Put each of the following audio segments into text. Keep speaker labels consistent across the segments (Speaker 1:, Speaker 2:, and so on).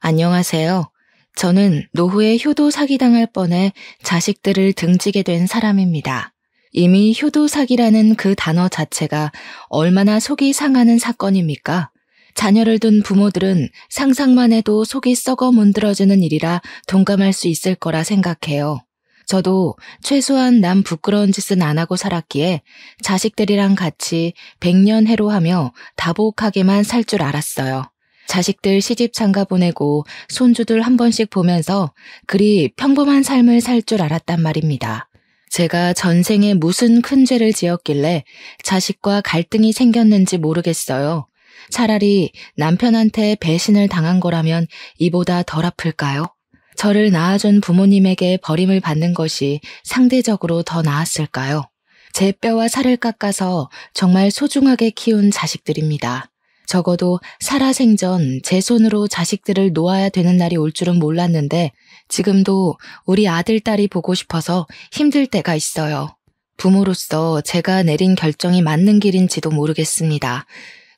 Speaker 1: 안녕하세요. 저는 노후에 효도 사기당할 뻔해 자식들을 등지게 된 사람입니다. 이미 효도 사기라는 그 단어 자체가 얼마나 속이 상하는 사건입니까? 자녀를 둔 부모들은 상상만 해도 속이 썩어 문드러지는 일이라 동감할 수 있을 거라 생각해요. 저도 최소한 남 부끄러운 짓은 안 하고 살았기에 자식들이랑 같이 백년해로하며 다복하게만 살 줄 알았어요. 자식들 시집 장가 보내고 손주들 한 번씩 보면서 그리 평범한 삶을 살 줄 알았단 말입니다. 제가 전생에 무슨 큰 죄를 지었길래 자식과 갈등이 생겼는지 모르겠어요. 차라리 남편한테 배신을 당한 거라면 이보다 덜 아플까요? 저를 낳아준 부모님에게 버림을 받는 것이 상대적으로 더 나았을까요? 제 뼈와 살을 깎아서 정말 소중하게 키운 자식들입니다. 적어도 살아생전 제 손으로 자식들을 놓아야 되는 날이 올 줄은 몰랐는데 지금도 우리 아들, 딸이 보고 싶어서 힘들 때가 있어요. 부모로서 제가 내린 결정이 맞는 길인지도 모르겠습니다.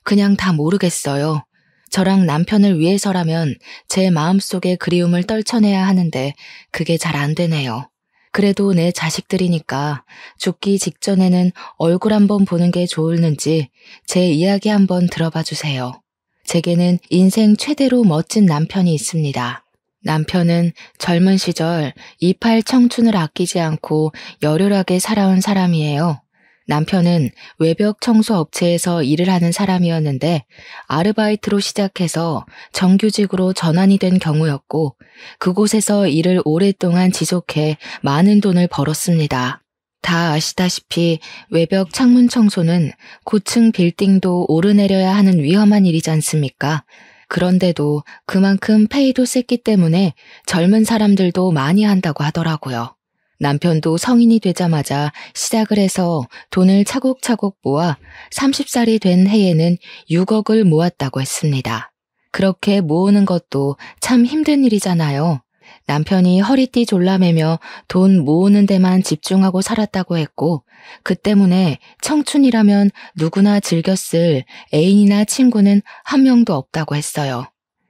Speaker 1: 그냥 다 모르겠어요. 저랑 남편을 위해서라면 제 마음속의 그리움을 떨쳐내야 하는데 그게 잘 안 되네요. 그래도 내 자식들이니까 죽기 직전에는 얼굴 한번 보는 게 좋을는지 제 이야기 한번 들어봐 주세요. 제게는 인생 최대로 멋진 남편이 있습니다. 남편은 젊은 시절 이팔 청춘을 아끼지 않고 열혈하게 살아온 사람이에요. 남편은 외벽 청소 업체에서 일을 하는 사람이었는데 아르바이트로 시작해서 정규직으로 전환이 된 경우였고 그곳에서 일을 오랫동안 지속해 많은 돈을 벌었습니다. 다 아시다시피 외벽 창문 청소는 고층 빌딩도 오르내려야 하는 위험한 일이지 않습니까? 그런데도 그만큼 페이도 셌기 때문에 젊은 사람들도 많이 한다고 하더라고요. 남편도 성인이 되자마자 시작을 해서 돈을 차곡차곡 모아 30살이 된 해에는 6억을 모았다고 했습니다. 그렇게 모으는 것도 참 힘든 일이잖아요. 남편이 허리띠 졸라매며 돈 모으는 데만 집중하고 살았다고 했고 그 때문에 청춘이라면 누구나 즐겼을 애인이나 친구는 한 명도 없다고 했어요.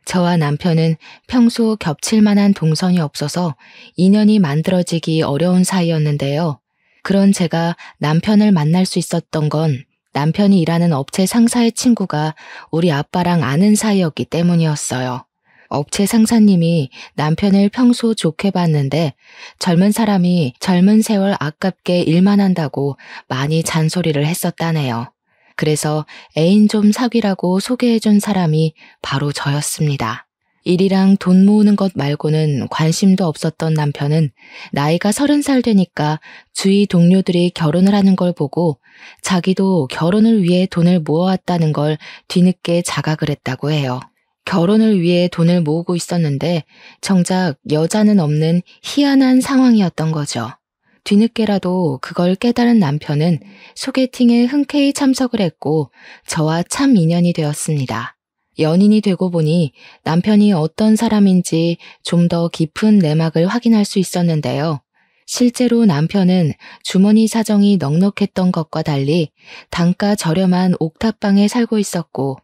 Speaker 1: 저와 남편은 평소 겹칠 만한 동선이 없어서 인연이 만들어지기 어려운 사이였는데요. 그런 제가 남편을 만날 수 있었던 건 남편이 일하는 업체 상사의 친구가 우리 아빠랑 아는 사이였기 때문이었어요. 업체 상사님이 남편을 평소 좋게 봤는데 젊은 사람이 젊은 세월 아깝게 일만 한다고 많이 잔소리를 했었다네요. 그래서 애인 좀 사귀라고 소개해준 사람이 바로 저였습니다. 일이랑 돈 모으는 것 말고는 관심도 없었던 남편은 나이가 30살 되니까 주위 동료들이 결혼을 하는 걸 보고 자기도 결혼을 위해 돈을 모아왔다는 걸 뒤늦게 자각을 했다고 해요. 결혼을 위해 돈을 모으고 있었는데 정작 여자는 없는 희한한 상황이었던 거죠. 뒤늦게라도 그걸 깨달은 남편은 소개팅에 흔쾌히 참석을 했고 저와 참 인연이 되었습니다. 연인이 되고 보니 남편이 어떤 사람인지 좀 더 깊은 내막을 확인할 수 있었는데요. 실제로 남편은 주머니 사정이 넉넉했던 것과 달리 단가 저렴한 옥탑방에 살고 있었고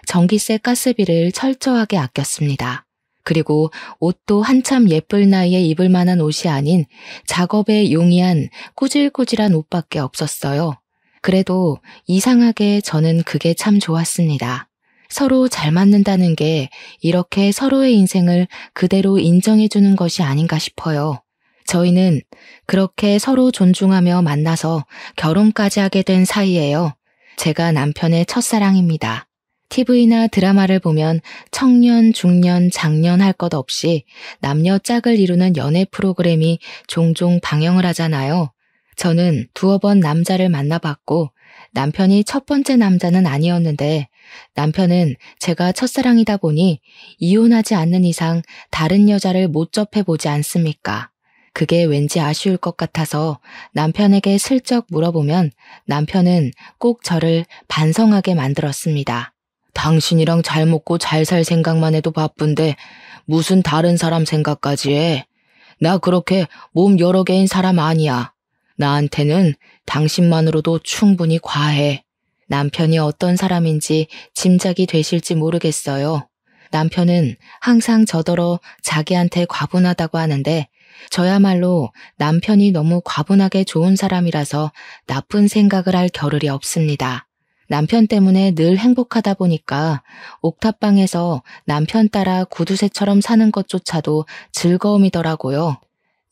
Speaker 1: 전기세 가스비를 철저하게 아꼈습니다. 그리고 옷도 한참 예쁠 나이에 입을 만한 옷이 아닌 작업에 용이한 꾸질꾸질한 옷밖에 없었어요. 그래도 이상하게 저는 그게 참 좋았습니다. 서로 잘 맞는다는 게 이렇게 서로의 인생을 그대로 인정해주는 것이 아닌가 싶어요. 저희는 그렇게 서로 존중하며 만나서 결혼까지 하게 된 사이예요. 제가 남편의 첫사랑입니다. TV나 드라마를 보면 청년, 중년, 장년 할 것 없이 남녀 짝을 이루는 연애 프로그램이 종종 방영을 하잖아요. 저는 두어 번 남자를 만나봤고 남편이 첫 번째 남자는 아니었는데 남편은 제가 첫사랑이다 보니 이혼하지 않는 이상 다른 여자를 못 접해보지 않습니까? 그게 왠지 아쉬울 것 같아서 남편에게 슬쩍 물어보면 남편은 꼭 저를 반성하게 만들었습니다. 당신이랑 잘 먹고 잘 살 생각만 해도 바쁜데 무슨 다른 사람 생각까지 해? 나 그렇게 몸 여러 개인 사람 아니야. 나한테는 당신만으로도 충분히 과해. 남편이 어떤 사람인지 짐작이 되실지 모르겠어요. 남편은 항상 저더러 자기한테 과분하다고 하는데 저야말로 남편이 너무 과분하게 좋은 사람이라서 나쁜 생각을 할 겨를이 없습니다. 남편 때문에 늘 행복하다 보니까 옥탑방에서 남편 따라 구두쇠처럼 사는 것조차도 즐거움이더라고요.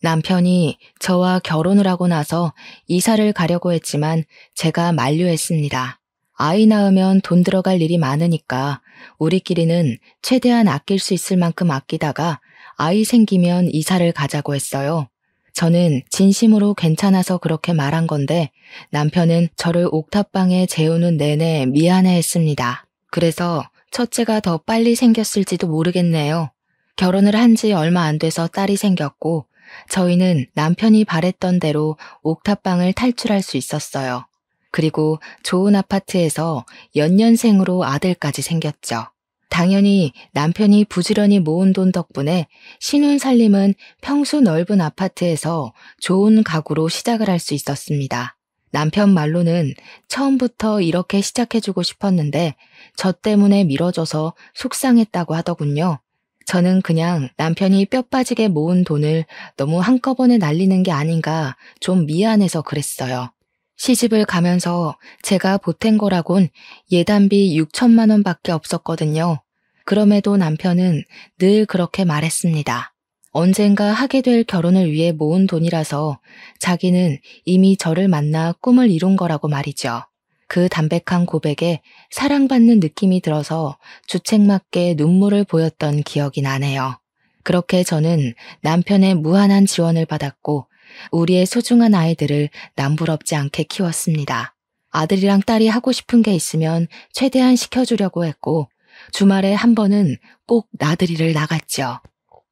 Speaker 1: 남편이 저와 결혼을 하고 나서 이사를 가려고 했지만 제가 만류했습니다. 아이 낳으면 돈 들어갈 일이 많으니까 우리끼리는 최대한 아낄 수 있을 만큼 아끼다가 아이 생기면 이사를 가자고 했어요. 저는 진심으로 괜찮아서 그렇게 말한 건데 남편은 저를 옥탑방에 재우는 내내 미안해했습니다. 그래서 첫째가 더 빨리 생겼을지도 모르겠네요. 결혼을 한 지 얼마 안 돼서 딸이 생겼고 저희는 남편이 바랬던 대로 옥탑방을 탈출할 수 있었어요. 그리고 좋은 아파트에서 연년생으로 아들까지 생겼죠. 당연히 남편이 부지런히 모은 돈 덕분에 신혼살림은 평수 넓은 아파트에서 좋은 가구로 시작을 할 수 있었습니다. 남편 말로는 처음부터 이렇게 시작해주고 싶었는데 저 때문에 미뤄져서 속상했다고 하더군요. 저는 그냥 남편이 뼈 빠지게 모은 돈을 너무 한꺼번에 날리는 게 아닌가 좀 미안해서 그랬어요. 시집을 가면서 제가 보탠 거라곤 예단비 6천만 원밖에 없었거든요. 그럼에도 남편은 늘 그렇게 말했습니다. 언젠가 하게 될 결혼을 위해 모은 돈이라서 자기는 이미 저를 만나 꿈을 이룬 거라고 말이죠. 그 담백한 고백에 사랑받는 느낌이 들어서 주책맞게 눈물을 보였던 기억이 나네요. 그렇게 저는 남편의 무한한 지원을 받았고 우리의 소중한 아이들을 남부럽지 않게 키웠습니다. 아들이랑 딸이 하고 싶은 게 있으면 최대한 시켜주려고 했고 주말에 한 번은 꼭 나들이를 나갔죠.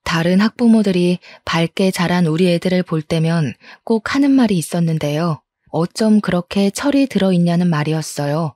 Speaker 1: 다른 학부모들이 밝게 자란 우리 애들을 볼 때면 꼭 하는 말이 있었는데요. 어쩜 그렇게 철이 들어있냐는 말이었어요.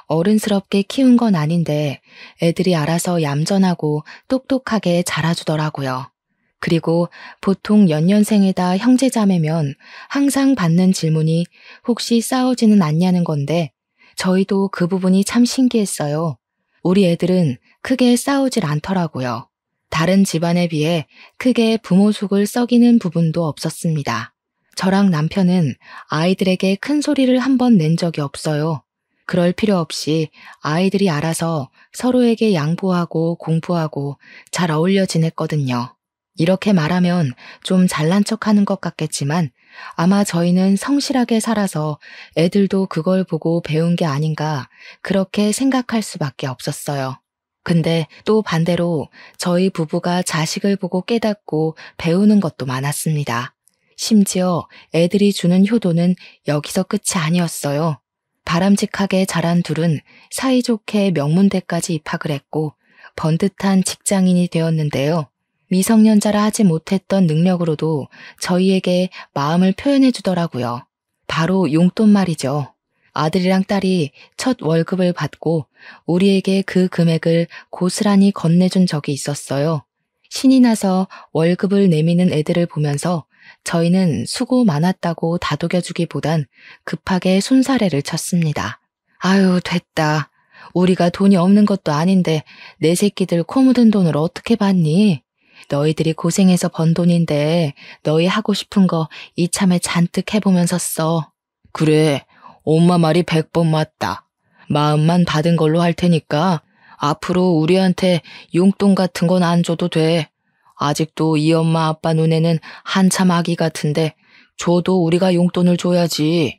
Speaker 1: 어른스럽게 키운 건 아닌데 애들이 알아서 얌전하고 똑똑하게 자라주더라고요. 그리고 보통 연년생에다 형제자매면 항상 받는 질문이 혹시 싸우지는 않냐는 건데 저희도 그 부분이 참 신기했어요. 우리 애들은 크게 싸우질 않더라고요. 다른 집안에 비해 크게 부모 속을 썩이는 부분도 없었습니다. 저랑 남편은 아이들에게 큰 소리를 한 번 낸 적이 없어요. 그럴 필요 없이 아이들이 알아서 서로에게 양보하고 공부하고 잘 어울려 지냈거든요. 이렇게 말하면 좀 잘난 척하는 것 같겠지만 아마 저희는 성실하게 살아서 애들도 그걸 보고 배운 게 아닌가 그렇게 생각할 수밖에 없었어요. 근데 또 반대로 저희 부부가 자식을 보고 깨닫고 배우는 것도 많았습니다. 심지어 애들이 주는 효도는 여기서 끝이 아니었어요. 바람직하게 자란 둘은 사이좋게 명문대까지 입학을 했고 번듯한 직장인이 되었는데요. 미성년자라 하지 못했던 능력으로도 저희에게 마음을 표현해 주더라고요. 바로 용돈 말이죠. 아들이랑 딸이 첫 월급을 받고 우리에게 그 금액을 고스란히 건네준 적이 있었어요. 신이 나서 월급을 내미는 애들을 보면서 저희는 수고 많았다고 다독여주기보단 급하게 손사래를 쳤습니다. 아유, 됐다. 우리가 돈이 없는 것도 아닌데 내 새끼들 코 묻은 돈을 어떻게 받니? 너희들이 고생해서 번 돈인데 너희 하고 싶은 거 이참에 잔뜩 해보면서 써. 그래, 엄마 말이 100번 맞다. 마음만 받은 걸로 할 테니까 앞으로 우리한테 용돈 같은 건 안 줘도 돼. 아직도 이 엄마 아빠 눈에는 한참 아기 같은데 줘도 우리가 용돈을 줘야지.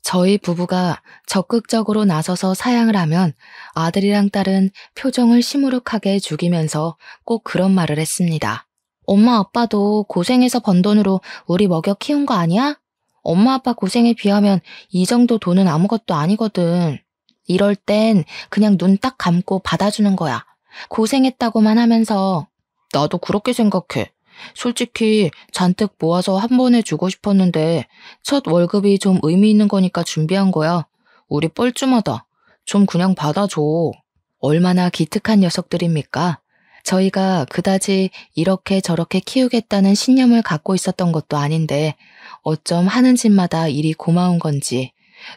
Speaker 1: 저희 부부가 적극적으로 나서서 사양을 하면 아들이랑 딸은 표정을 시무룩하게 죽이면서 꼭 그런 말을 했습니다. 엄마 아빠도 고생해서 번 돈으로 우리 먹여 키운 거 아니야? 엄마 아빠 고생에 비하면 이 정도 돈은 아무것도 아니거든. 이럴 땐 그냥 눈 딱 감고 받아주는 거야. 고생했다고만 하면서. 나도 그렇게 생각해. 솔직히 잔뜩 모아서 한 번에 주고 싶었는데 첫 월급이 좀 의미 있는 거니까 준비한 거야. 우리 뻘쭘하다. 좀 그냥 받아줘. 얼마나 기특한 녀석들입니까? 저희가 그다지 이렇게 저렇게 키우겠다는 신념을 갖고 있었던 것도 아닌데 어쩜 하는 짓마다 일이 고마운 건지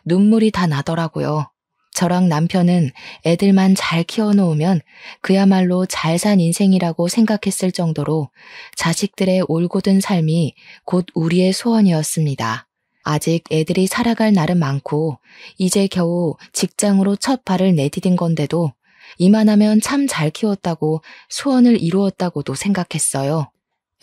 Speaker 1: 눈물이 다 나더라고요. 저랑 남편은 애들만 잘 키워놓으면 그야말로 잘 산 인생이라고 생각했을 정도로 자식들의 올곧은 삶이 곧 우리의 소원이었습니다. 아직 애들이 살아갈 날은 많고 이제 겨우 직장으로 첫 발을 내디딘 건데도 이만하면 참 잘 키웠다고 소원을 이루었다고도 생각했어요.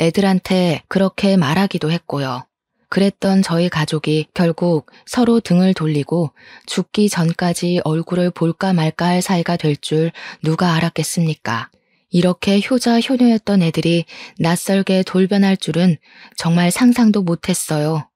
Speaker 1: 애들한테 그렇게 말하기도 했고요. 그랬던 저희 가족이 결국 서로 등을 돌리고 죽기 전까지 얼굴을 볼까 말까 할 사이가 될 줄 누가 알았겠습니까? 이렇게 효자 효녀였던 애들이 낯설게 돌변할 줄은 정말 상상도 못했어요.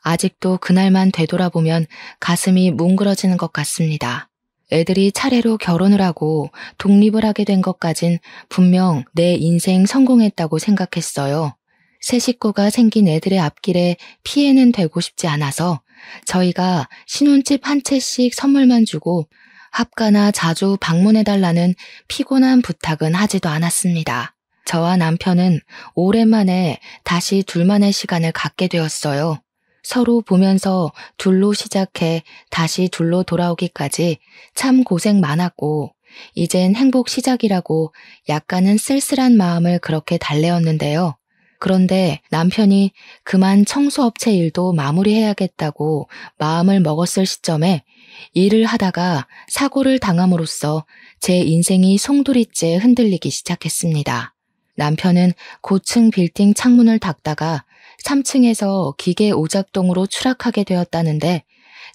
Speaker 1: 아직도 그날만 되돌아보면 가슴이 뭉그러지는 것 같습니다. 애들이 차례로 결혼을 하고 독립을 하게 된 것까진 분명 내 인생 성공했다고 생각했어요. 새 식구가 생긴 애들의 앞길에 피해는 되고 싶지 않아서 저희가 신혼집 한 채씩 선물만 주고 합가나 자주 방문해달라는 피곤한 부탁은 하지도 않았습니다. 저와 남편은 오랜만에 다시 둘만의 시간을 갖게 되었어요. 서로 보면서 둘로 시작해 다시 둘로 돌아오기까지 참 고생 많았고 이젠 행복 시작이라고 약간은 쓸쓸한 마음을 그렇게 달래었는데요. 그런데 남편이 그만 청소업체 일도 마무리해야겠다고 마음을 먹었을 시점에 일을 하다가 사고를 당함으로써 제 인생이 송두리째 흔들리기 시작했습니다. 남편은 고층 빌딩 창문을 닫다가 3층에서 기계 오작동으로 추락하게 되었다는데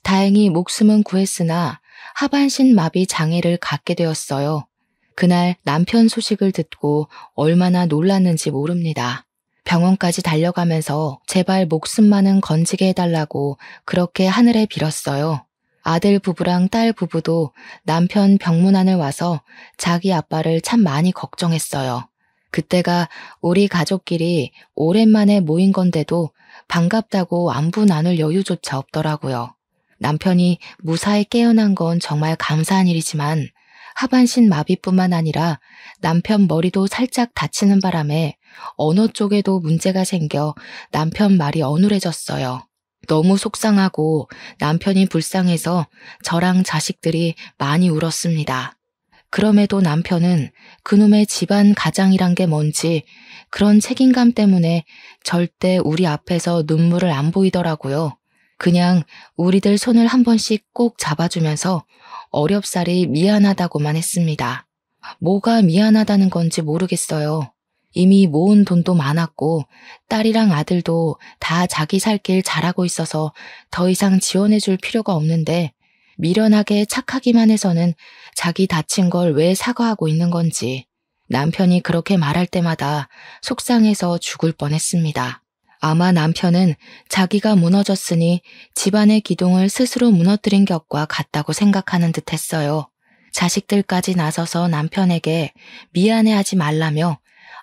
Speaker 1: 다행히 목숨은 구했으나 하반신 마비 장애를 갖게 되었어요. 그날 남편 소식을 듣고 얼마나 놀랐는지 모릅니다. 병원까지 달려가면서 제발 목숨만은 건지게 해달라고 그렇게 하늘에 빌었어요. 아들 부부랑 딸 부부도 남편 병문안을 와서 자기 아빠를 참 많이 걱정했어요. 그때가 우리 가족끼리 오랜만에 모인 건데도 반갑다고 안부 나눌 여유조차 없더라고요. 남편이 무사히 깨어난 건 정말 감사한 일이지만 하반신 마비뿐만 아니라 남편 머리도 살짝 다치는 바람에 언어 쪽에도 문제가 생겨 남편 말이 어눌해졌어요. 너무 속상하고 남편이 불쌍해서 저랑 자식들이 많이 울었습니다. 그럼에도 남편은 그놈의 집안 가장이란 게 뭔지 그런 책임감 때문에 절대 우리 앞에서 눈물을 안 보이더라고요. 그냥 우리들 손을 한 번씩 꼭 잡아주면서 어렵사리 미안하다고만 했습니다. 뭐가 미안하다는 건지 모르겠어요. 이미 모은 돈도 많았고 딸이랑 아들도 다 자기 살 길 잘하고 있어서 더 이상 지원해줄 필요가 없는데 미련하게 착하기만 해서는 자기 다친 걸 왜 사과하고 있는 건지 남편이 그렇게 말할 때마다 속상해서 죽을 뻔했습니다. 아마 남편은 자기가 무너졌으니 집안의 기둥을 스스로 무너뜨린 격과 같다고 생각하는 듯 했어요. 자식들까지 나서서 남편에게 미안해하지 말라며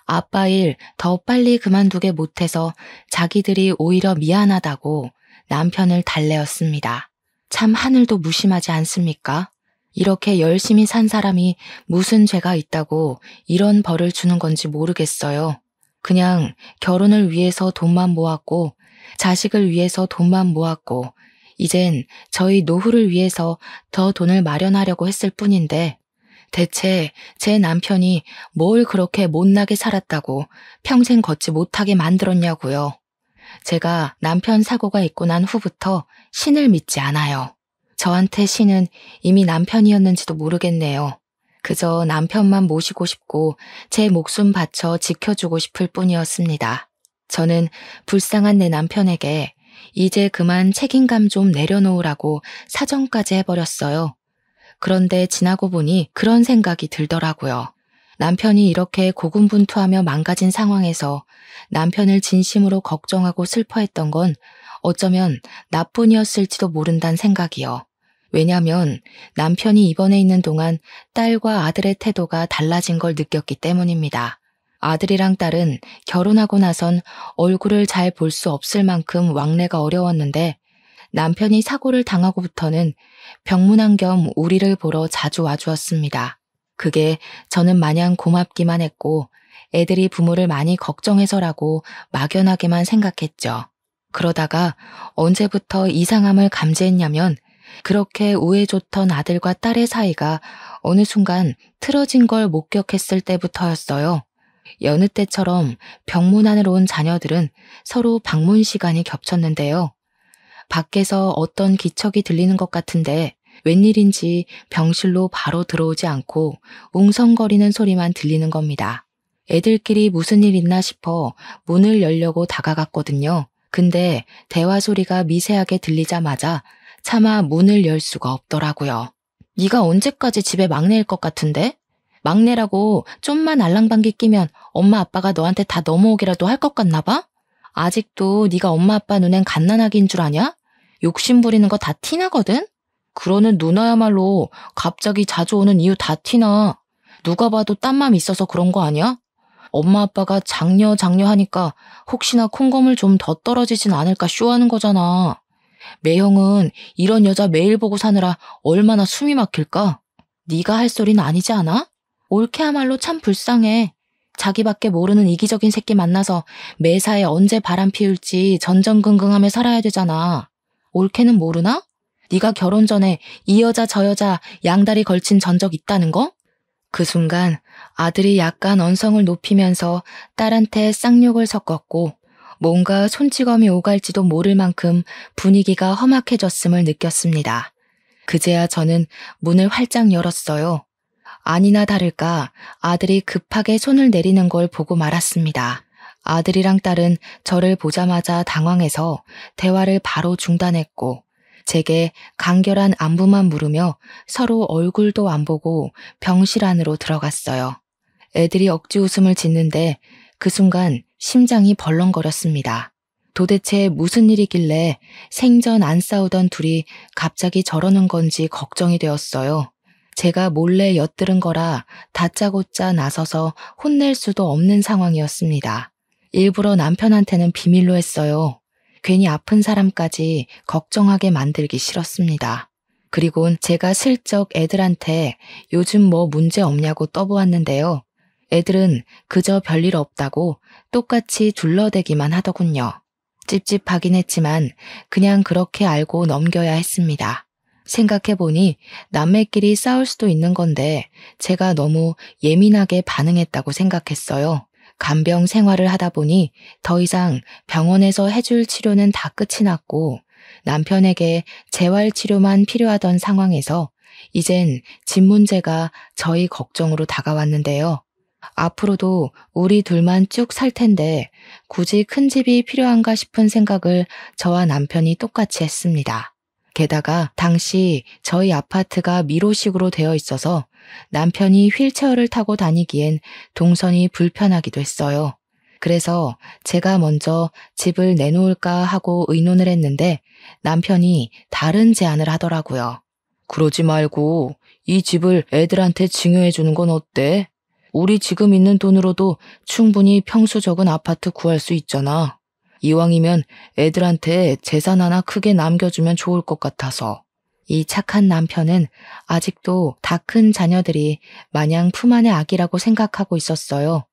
Speaker 1: 아빠 일 더 빨리 그만두게 못해서 자기들이 오히려 미안하다고 남편을 달래었습니다. 참 하늘도 무심하지 않습니까? 이렇게 열심히 산 사람이 무슨 죄가 있다고 이런 벌을 주는 건지 모르겠어요. 그냥 결혼을 위해서 돈만 모았고 자식을 위해서 돈만 모았고 이젠 저희 노후를 위해서 더 돈을 마련하려고 했을 뿐인데 대체 제 남편이 뭘 그렇게 못나게 살았다고 평생 걷지 못하게 만들었냐고요. 제가 남편 사고가 있고 난 후부터 신을 믿지 않아요. 저한테 신은 이미 남편이었는지도 모르겠네요. 그저 남편만 모시고 싶고 제 목숨 바쳐 지켜주고 싶을 뿐이었습니다. 저는 불쌍한 내 남편에게 이제 그만 책임감 좀 내려놓으라고 사정까지 해버렸어요. 그런데 지나고 보니 그런 생각이 들더라고요. 남편이 이렇게 고군분투하며 망가진 상황에서 남편을 진심으로 걱정하고 슬퍼했던 건 어쩌면 나뿐이었을지도 모른다는 생각이요. 왜냐면 남편이 입원해 있는 동안 딸과 아들의 태도가 달라진 걸 느꼈기 때문입니다. 아들이랑 딸은 결혼하고 나선 얼굴을 잘 볼 수 없을 만큼 왕래가 어려웠는데 남편이 사고를 당하고부터는 병문안 겸 우리를 보러 자주 와주었습니다. 그게 저는 마냥 고맙기만 했고 애들이 부모를 많이 걱정해서라고 막연하게만 생각했죠. 그러다가 언제부터 이상함을 감지했냐면 그렇게 우애 좋던 아들과 딸의 사이가 어느 순간 틀어진 걸 목격했을 때부터였어요. 여느 때처럼 병문안으로 온 자녀들은 서로 방문 시간이 겹쳤는데요. 밖에서 어떤 기척이 들리는 것 같은데 웬일인지 병실로 바로 들어오지 않고 웅성거리는 소리만 들리는 겁니다. 애들끼리 무슨 일 있나 싶어 문을 열려고 다가갔거든요. 근데 대화 소리가 미세하게 들리자마자 차마 문을 열 수가 없더라고요. 네가 언제까지 집에 막내일 것 같은데? 막내라고 좀만 알랑방귀 끼면 엄마 아빠가 너한테 다 넘어오기라도 할 것 같나 봐? 아직도 네가 엄마 아빠 눈엔 갓난아기인 줄 아냐? 욕심 부리는 거 다 티나거든? 그러는 누나야말로 갑자기 자주 오는 이유 다 티나. 누가 봐도 딴 맘 있어서 그런 거 아니야? 엄마 아빠가 장녀 하니까 혹시나 콩고물 좀 더 떨어지진 않을까 쇼하는 거잖아. 매형은 이런 여자 매일 보고 사느라 얼마나 숨이 막힐까? 네가 할 소리는 아니지 않아? 올케야말로 참 불쌍해. 자기밖에 모르는 이기적인 새끼 만나서 매사에 언제 바람 피울지 전전긍긍하며 살아야 되잖아. 올케는 모르나? 네가 결혼 전에 이 여자 저 여자 양다리 걸친 전적 있다는 거? 그 순간 아들이 약간 언성을 높이면서 딸한테 쌍욕을 섞었고 뭔가 손찌검이 오갈지도 모를 만큼 분위기가 험악해졌음을 느꼈습니다. 그제야 저는 문을 활짝 열었어요. 아니나 다를까 아들이 급하게 손을 내리는 걸 보고 말았습니다. 아들이랑 딸은 저를 보자마자 당황해서 대화를 바로 중단했고 제게 간결한 안부만 물으며 서로 얼굴도 안 보고 병실 안으로 들어갔어요. 애들이 억지 웃음을 짓는데 그 순간 심장이 벌렁거렸습니다. 도대체 무슨 일이길래 생전 안 싸우던 둘이 갑자기 저러는 건지 걱정이 되었어요. 제가 몰래 엿들은 거라 다짜고짜 나서서 혼낼 수도 없는 상황이었습니다. 일부러 남편한테는 비밀로 했어요. 괜히 아픈 사람까지 걱정하게 만들기 싫었습니다. 그리곤 제가 슬쩍 애들한테 요즘 뭐 문제 없냐고 떠보았는데요. 애들은 그저 별일 없다고 똑같이 둘러대기만 하더군요. 찝찝하긴 했지만 그냥 그렇게 알고 넘겨야 했습니다. 생각해보니 남매끼리 싸울 수도 있는 건데 제가 너무 예민하게 반응했다고 생각했어요. 간병 생활을 하다 보니 더 이상 병원에서 해줄 치료는 다 끝이 났고 남편에게 재활 치료만 필요하던 상황에서 이젠 집 문제가 저희 걱정으로 다가왔는데요. 앞으로도 우리 둘만 쭉 살 텐데 굳이 큰 집이 필요한가 싶은 생각을 저와 남편이 똑같이 했습니다. 게다가 당시 저희 아파트가 미로식으로 되어 있어서 남편이 휠체어를 타고 다니기엔 동선이 불편하기도 했어요. 그래서 제가 먼저 집을 내놓을까 하고 의논을 했는데 남편이 다른 제안을 하더라고요. 그러지 말고 이 집을 애들한테 증여해 주는 건 어때? 우리 지금 있는 돈으로도 충분히 평수 적은 아파트 구할 수 있잖아. 이왕이면 애들한테 재산 하나 크게 남겨주면 좋을 것 같아서. 이 착한 남편은 아직도 다 큰 자녀들이 마냥 품 안의 아기라고 생각하고 있었어요.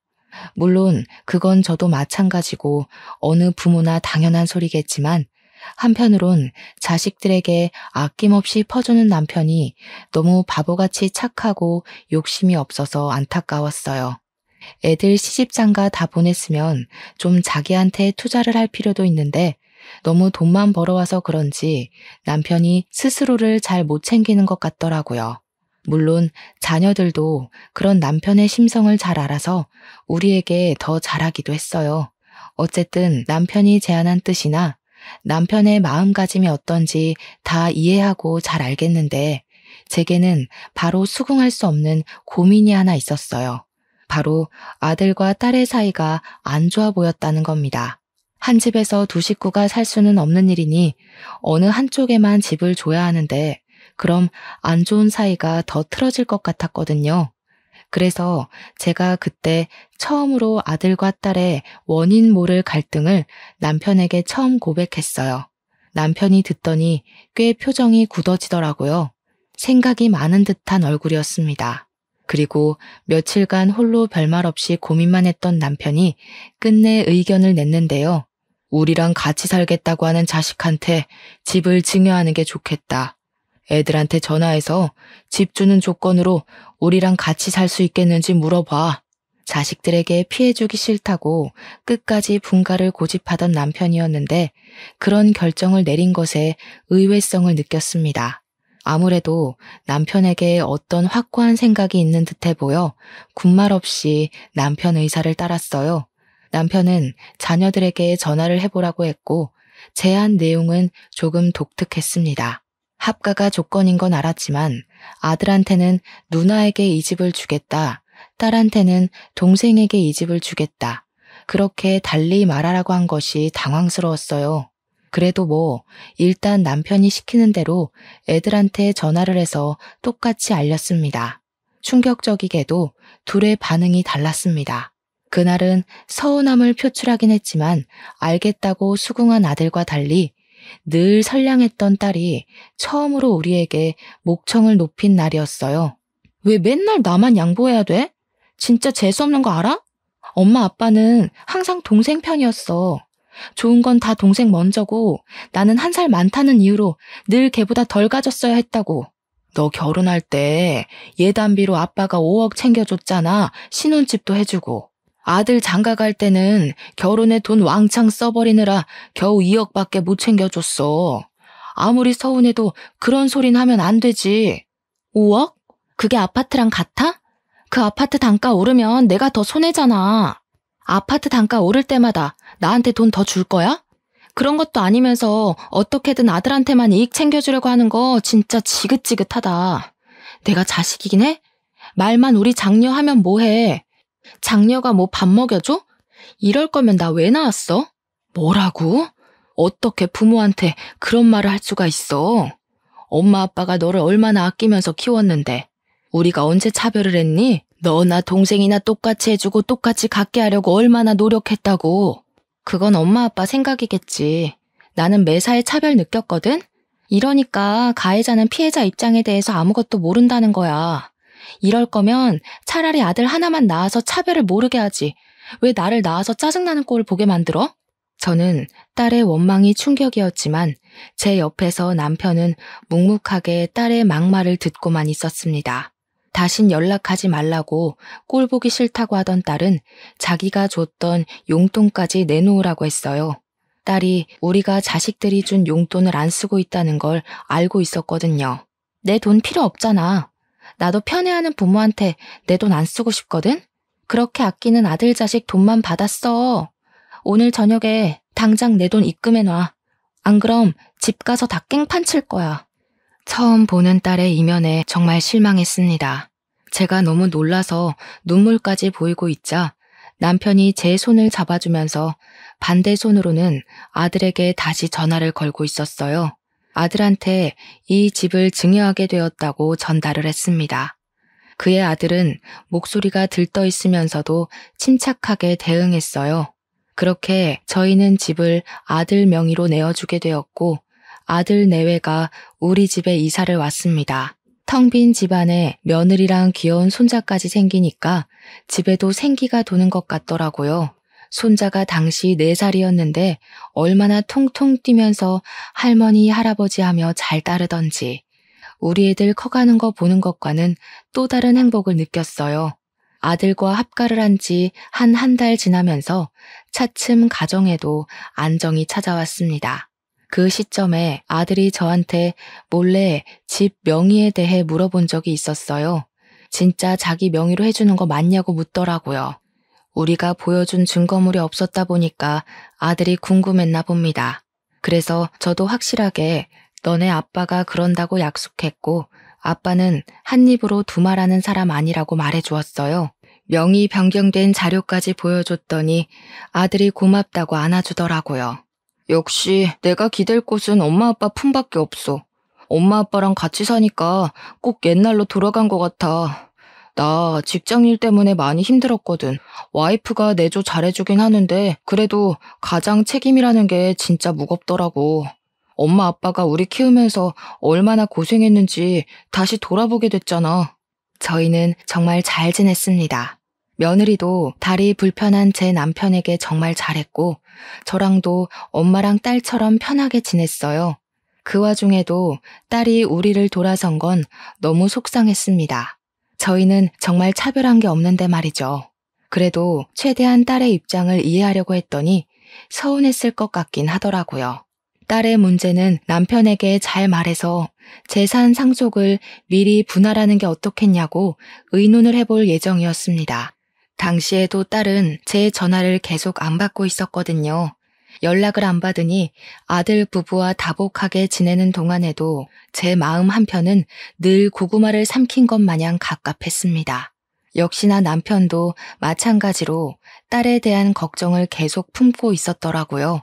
Speaker 1: 물론 그건 저도 마찬가지고 어느 부모나 당연한 소리겠지만 한편으론 자식들에게 아낌없이 퍼주는 남편이 너무 바보같이 착하고 욕심이 없어서 안타까웠어요. 애들 시집장가 다 보냈으면 좀 자기한테 투자를 할 필요도 있는데 너무 돈만 벌어와서 그런지 남편이 스스로를 잘 못 챙기는 것 같더라고요. 물론 자녀들도 그런 남편의 심성을 잘 알아서 우리에게 더 잘하기도 했어요. 어쨌든 남편이 제안한 뜻이나 남편의 마음가짐이 어떤지 다 이해하고 잘 알겠는데 제게는 바로 수긍할 수 없는 고민이 하나 있었어요. 바로 아들과 딸의 사이가 안 좋아 보였다는 겁니다. 한 집에서 두 식구가 살 수는 없는 일이니 어느 한쪽에만 집을 줘야 하는데 그럼 안 좋은 사이가 더 틀어질 것 같았거든요. 그래서 제가 그때 처음으로 아들과 딸의 원인 모를 갈등을 남편에게 처음 고백했어요. 남편이 듣더니 꽤 표정이 굳어지더라고요. 생각이 많은 듯한 얼굴이었습니다. 그리고 며칠간 홀로 별말 없이 고민만 했던 남편이 끝내 의견을 냈는데요. 우리랑 같이 살겠다고 하는 자식한테 집을 증여하는 게 좋겠다. 애들한테 전화해서 집 주는 조건으로 우리랑 같이 살 수 있겠는지 물어봐. 자식들에게 피해주기 싫다고 끝까지 분가를 고집하던 남편이었는데 그런 결정을 내린 것에 의외성을 느꼈습니다. 아무래도 남편에게 어떤 확고한 생각이 있는 듯해 보여 군말 없이 남편 의사를 따랐어요. 남편은 자녀들에게 전화를 해보라고 했고 제안 내용은 조금 독특했습니다. 합가가 조건인 건 알았지만 아들한테는 누나에게 이 집을 주겠다. 딸한테는 동생에게 이 집을 주겠다. 그렇게 달리 말하라고 한 것이 당황스러웠어요. 그래도 일단 남편이 시키는 대로 애들한테 전화를 해서 똑같이 알렸습니다. 충격적이게도 둘의 반응이 달랐습니다. 그날은 서운함을 표출하긴 했지만 알겠다고 수긍한 아들과 달리 늘 선량했던 딸이 처음으로 우리에게 목청을 높인 날이었어요. 왜 맨날 나만 양보해야 돼? 진짜 재수없는 거 알아? 엄마 아빠는 항상 동생 편이었어. 좋은 건 다 동생 먼저고 나는 1살 많다는 이유로 늘 걔보다 덜 가졌어야 했다고. 너 결혼할 때 예단비로 아빠가 5억 챙겨줬잖아. 신혼집도 해주고. 아들 장가 갈 때는 결혼에 돈 왕창 써버리느라 겨우 2억밖에 못 챙겨줬어. 아무리 서운해도 그런 소린 하면 안 되지. 5억? 그게 아파트랑 같아? 그 아파트 단가 오르면 내가 더 손해잖아. 아파트 단가 오를 때마다 나한테 돈 더 줄 거야? 그런 것도 아니면서 어떻게든 아들한테만 이익 챙겨주려고 하는 거 진짜 지긋지긋하다. 내가 자식이긴 해? 말만 우리 장녀 하면 뭐해? 장녀가 뭐 밥 먹여줘? 이럴 거면 나 왜 낳았어? 뭐라고? 어떻게 부모한테 그런 말을 할 수가 있어? 엄마 아빠가 너를 얼마나 아끼면서 키웠는데 우리가 언제 차별을 했니? 너나 동생이나 똑같이 해주고 똑같이 갖게 하려고 얼마나 노력했다고. 그건 엄마 아빠 생각이겠지. 나는 매사에 차별 느꼈거든? 이러니까 가해자는 피해자 입장에 대해서 아무것도 모른다는 거야. 이럴 거면 차라리 아들 하나만 낳아서 차별을 모르게 하지. 왜 나를 낳아서 짜증나는 꼴을 보게 만들어? 저는 딸의 원망이 충격이었지만 제 옆에서 남편은 묵묵하게 딸의 막말을 듣고만 있었습니다. 다신 연락하지 말라고 꼴 보기 싫다고 하던 딸은 자기가 줬던 용돈까지 내놓으라고 했어요. 딸이 우리가 자식들이 준 용돈을 안 쓰고 있다는 걸 알고 있었거든요. 내 돈 필요 없잖아. 나도 편애하는 부모한테 내 돈 안 쓰고 싶거든? 그렇게 아끼는 아들 자식 돈만 받았어. 오늘 저녁에 당장 내 돈 입금해놔. 안 그럼 집 가서 다 깽판 칠 거야. 처음 보는 딸의 이면에 정말 실망했습니다. 제가 너무 놀라서 눈물까지 보이고 있자 남편이 제 손을 잡아주면서 반대 손으로는 아들에게 다시 전화를 걸고 있었어요. 아들한테 이 집을 증여하게 되었다고 전달을 했습니다. 그의 아들은 목소리가 들떠 있으면서도 침착하게 대응했어요. 그렇게 저희는 집을 아들 명의로 내어주게 되었고 아들 내외가 우리 집에 이사를 왔습니다. 텅 빈 집안에 며느리랑 귀여운 손자까지 생기니까 집에도 생기가 도는 것 같더라고요. 손자가 당시 4살이었는데 얼마나 통통 뛰면서 할머니, 할아버지 하며 잘 따르던지 우리 애들 커가는 거 보는 것과는 또 다른 행복을 느꼈어요. 아들과 합가를 한 지 한 달 지나면서 차츰 가정에도 안정이 찾아왔습니다. 그 시점에 아들이 저한테 몰래 집 명의에 대해 물어본 적이 있었어요. 진짜 자기 명의로 해주는 거 맞냐고 묻더라고요. 우리가 보여준 증거물이 없었다 보니까 아들이 궁금했나 봅니다. 그래서 저도 확실하게 너네 아빠가 그런다고 약속했고 아빠는 한 입으로 두말하는 사람 아니라고 말해주었어요. 명의 변경된 자료까지 보여줬더니 아들이 고맙다고 안아주더라고요. 역시 내가 기댈 곳은 엄마 아빠 품밖에 없어. 엄마 아빠랑 같이 사니까 꼭 옛날로 돌아간 것 같아. 나 직장일 때문에 많이 힘들었거든. 와이프가 내조 잘해주긴 하는데 그래도 가장 책임이라는 게 진짜 무겁더라고. 엄마 아빠가 우리 키우면서 얼마나 고생했는지 다시 돌아보게 됐잖아. 저희는 정말 잘 지냈습니다. 며느리도 다리 불편한 제 남편에게 정말 잘했고 저랑도 엄마랑 딸처럼 편하게 지냈어요. 그 와중에도 딸이 우리를 돌아선 건 너무 속상했습니다. 저희는 정말 차별한 게 없는데 말이죠. 그래도 최대한 딸의 입장을 이해하려고 했더니 서운했을 것 같긴 하더라고요. 딸의 문제는 남편에게 잘 말해서 재산 상속을 미리 분할하는 게 어떻겠냐고 의논을 해볼 예정이었습니다. 당시에도 딸은 제 전화를 계속 안 받고 있었거든요. 연락을 안 받으니 아들 부부와 다복하게 지내는 동안에도 제 마음 한편은 늘 고구마를 삼킨 것 마냥 갑갑했습니다. 역시나 남편도 마찬가지로 딸에 대한 걱정을 계속 품고 있었더라고요.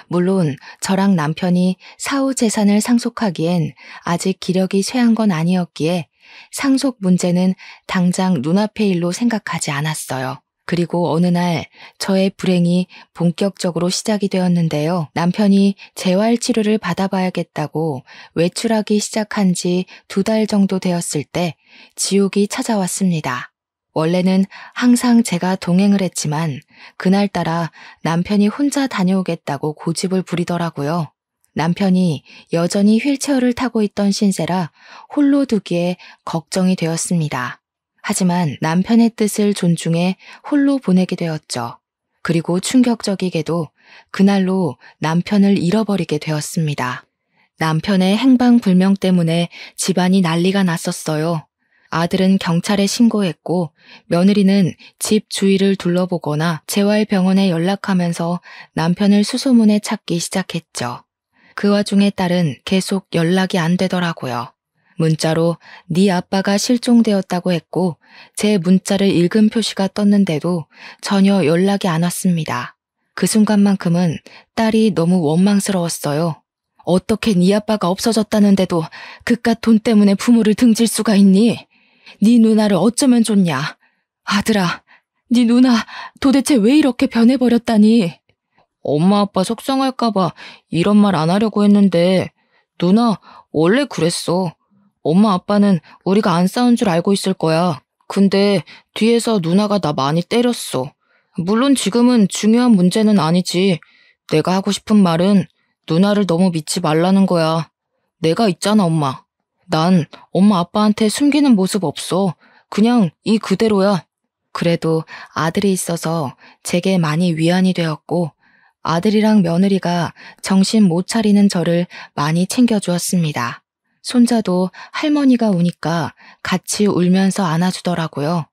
Speaker 1: 물론 저랑 남편이 사후 재산을 상속하기엔 아직 기력이 쇠한 건 아니었기에 상속 문제는 당장 눈앞의 일로 생각하지 않았어요. 그리고 어느 날 저의 불행이 본격적으로 시작이 되었는데요. 남편이 재활치료를 받아봐야겠다고 외출하기 시작한 지 2달 정도 되었을 때 지옥이 찾아왔습니다. 원래는 항상 제가 동행을 했지만 그날따라 남편이 혼자 다녀오겠다고 고집을 부리더라고요. 남편이 여전히 휠체어를 타고 있던 신세라 홀로 두기에 걱정이 되었습니다. 하지만 남편의 뜻을 존중해 홀로 보내게 되었죠. 그리고 충격적이게도 그날로 남편을 잃어버리게 되었습니다. 남편의 행방불명 때문에 집안이 난리가 났었어요. 아들은 경찰에 신고했고 며느리는 집 주위를 둘러보거나 재활병원에 연락하면서 남편을 수소문해 찾기 시작했죠. 그 와중에 딸은 계속 연락이 안 되더라고요. 문자로 네 아빠가 실종되었다고 했고 제 문자를 읽은 표시가 떴는데도 전혀 연락이 안 왔습니다. 그 순간만큼은 딸이 너무 원망스러웠어요. 어떻게 네 아빠가 없어졌다는데도 그깟 돈 때문에 부모를 등질 수가 있니? 네 누나를 어쩌면 좋냐? 아들아, 네 누나 도대체 왜 이렇게 변해버렸다니? 엄마 아빠 속상할까봐 이런 말 안 하려고 했는데 누나 원래 그랬어. 엄마 아빠는 우리가 안 싸운 줄 알고 있을 거야. 근데 뒤에서 누나가 나 많이 때렸어. 물론 지금은 중요한 문제는 아니지. 내가 하고 싶은 말은 누나를 너무 믿지 말라는 거야. 내가 있잖아 엄마. 난 엄마 아빠한테 숨기는 모습 없어. 그냥 이 그대로야. 그래도 아들이 있어서 제게 많이 위안이 되었고 아들이랑 며느리가 정신 못 차리는 저를 많이 챙겨주었습니다. 손자도 할머니가 우니까 같이 울면서 안아주더라고요.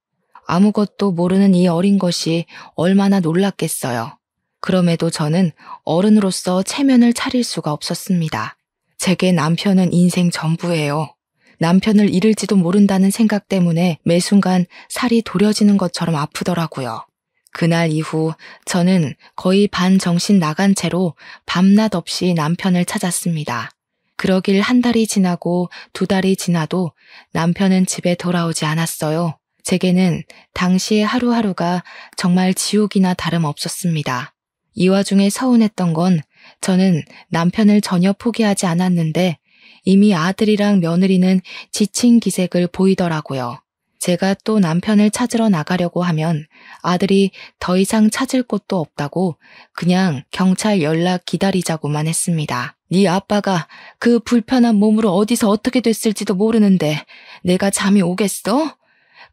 Speaker 1: 아무것도 모르는 이 어린 것이 얼마나 놀랐겠어요. 그럼에도 저는 어른으로서 체면을 차릴 수가 없었습니다. 제게 남편은 인생 전부예요. 남편을 잃을지도 모른다는 생각 때문에 매 순간 살이 도려지는 것처럼 아프더라고요. 그날 이후 저는 거의 반정신 나간 채로 밤낮 없이 남편을 찾았습니다. 그러길 1달이 지나고 2달이 지나도 남편은 집에 돌아오지 않았어요. 제게는 당시의 하루하루가 정말 지옥이나 다름없었습니다. 이 와중에 서운했던 건 저는 남편을 전혀 포기하지 않았는데 이미 아들이랑 며느리는 지친 기색을 보이더라고요. 제가 또 남편을 찾으러 나가려고 하면 아들이 더 이상 찾을 곳도 없다고 그냥 경찰 연락 기다리자고만 했습니다. 네 아빠가 그 불편한 몸으로 어디서 어떻게 됐을지도 모르는데 내가 잠이 오겠어?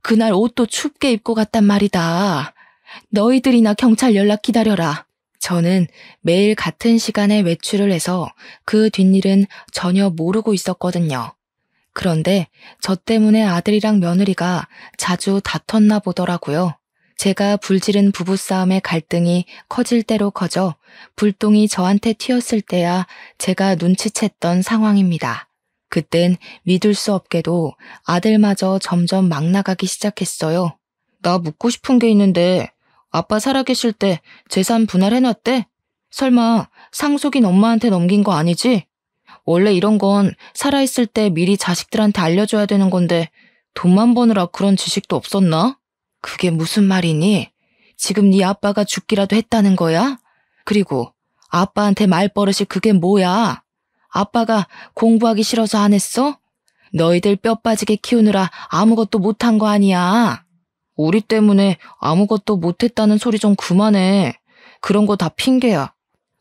Speaker 1: 그날 옷도 춥게 입고 갔단 말이다. 너희들이나 경찰 연락 기다려라. 저는 매일 같은 시간에 외출을 해서 그 뒷일은 전혀 모르고 있었거든요. 그런데 저 때문에 아들이랑 며느리가 자주 다퉜나 보더라고요. 제가 불지른 부부싸움의 갈등이 커질 대로 커져 불똥이 저한테 튀었을 때야 제가 눈치챘던 상황입니다. 그땐 믿을 수 없게도 아들마저 점점 막 나가기 시작했어요. 나 묻고 싶은 게 있는데 아빠 살아계실 때 재산 분할해놨대? 설마 상속인 엄마한테 넘긴 거 아니지? 원래 이런 건 살아있을 때 미리 자식들한테 알려줘야 되는 건데 돈만 버느라 그런 지식도 없었나? 그게 무슨 말이니? 지금 네 아빠가 죽기라도 했다는 거야? 그리고 아빠한테 말버릇이 그게 뭐야? 아빠가 공부하기 싫어서 안 했어? 너희들 뼈 빠지게 키우느라 아무것도 못한 거 아니야. 우리 때문에 아무것도 못했다는 소리 좀 그만해. 그런 거 다 핑계야.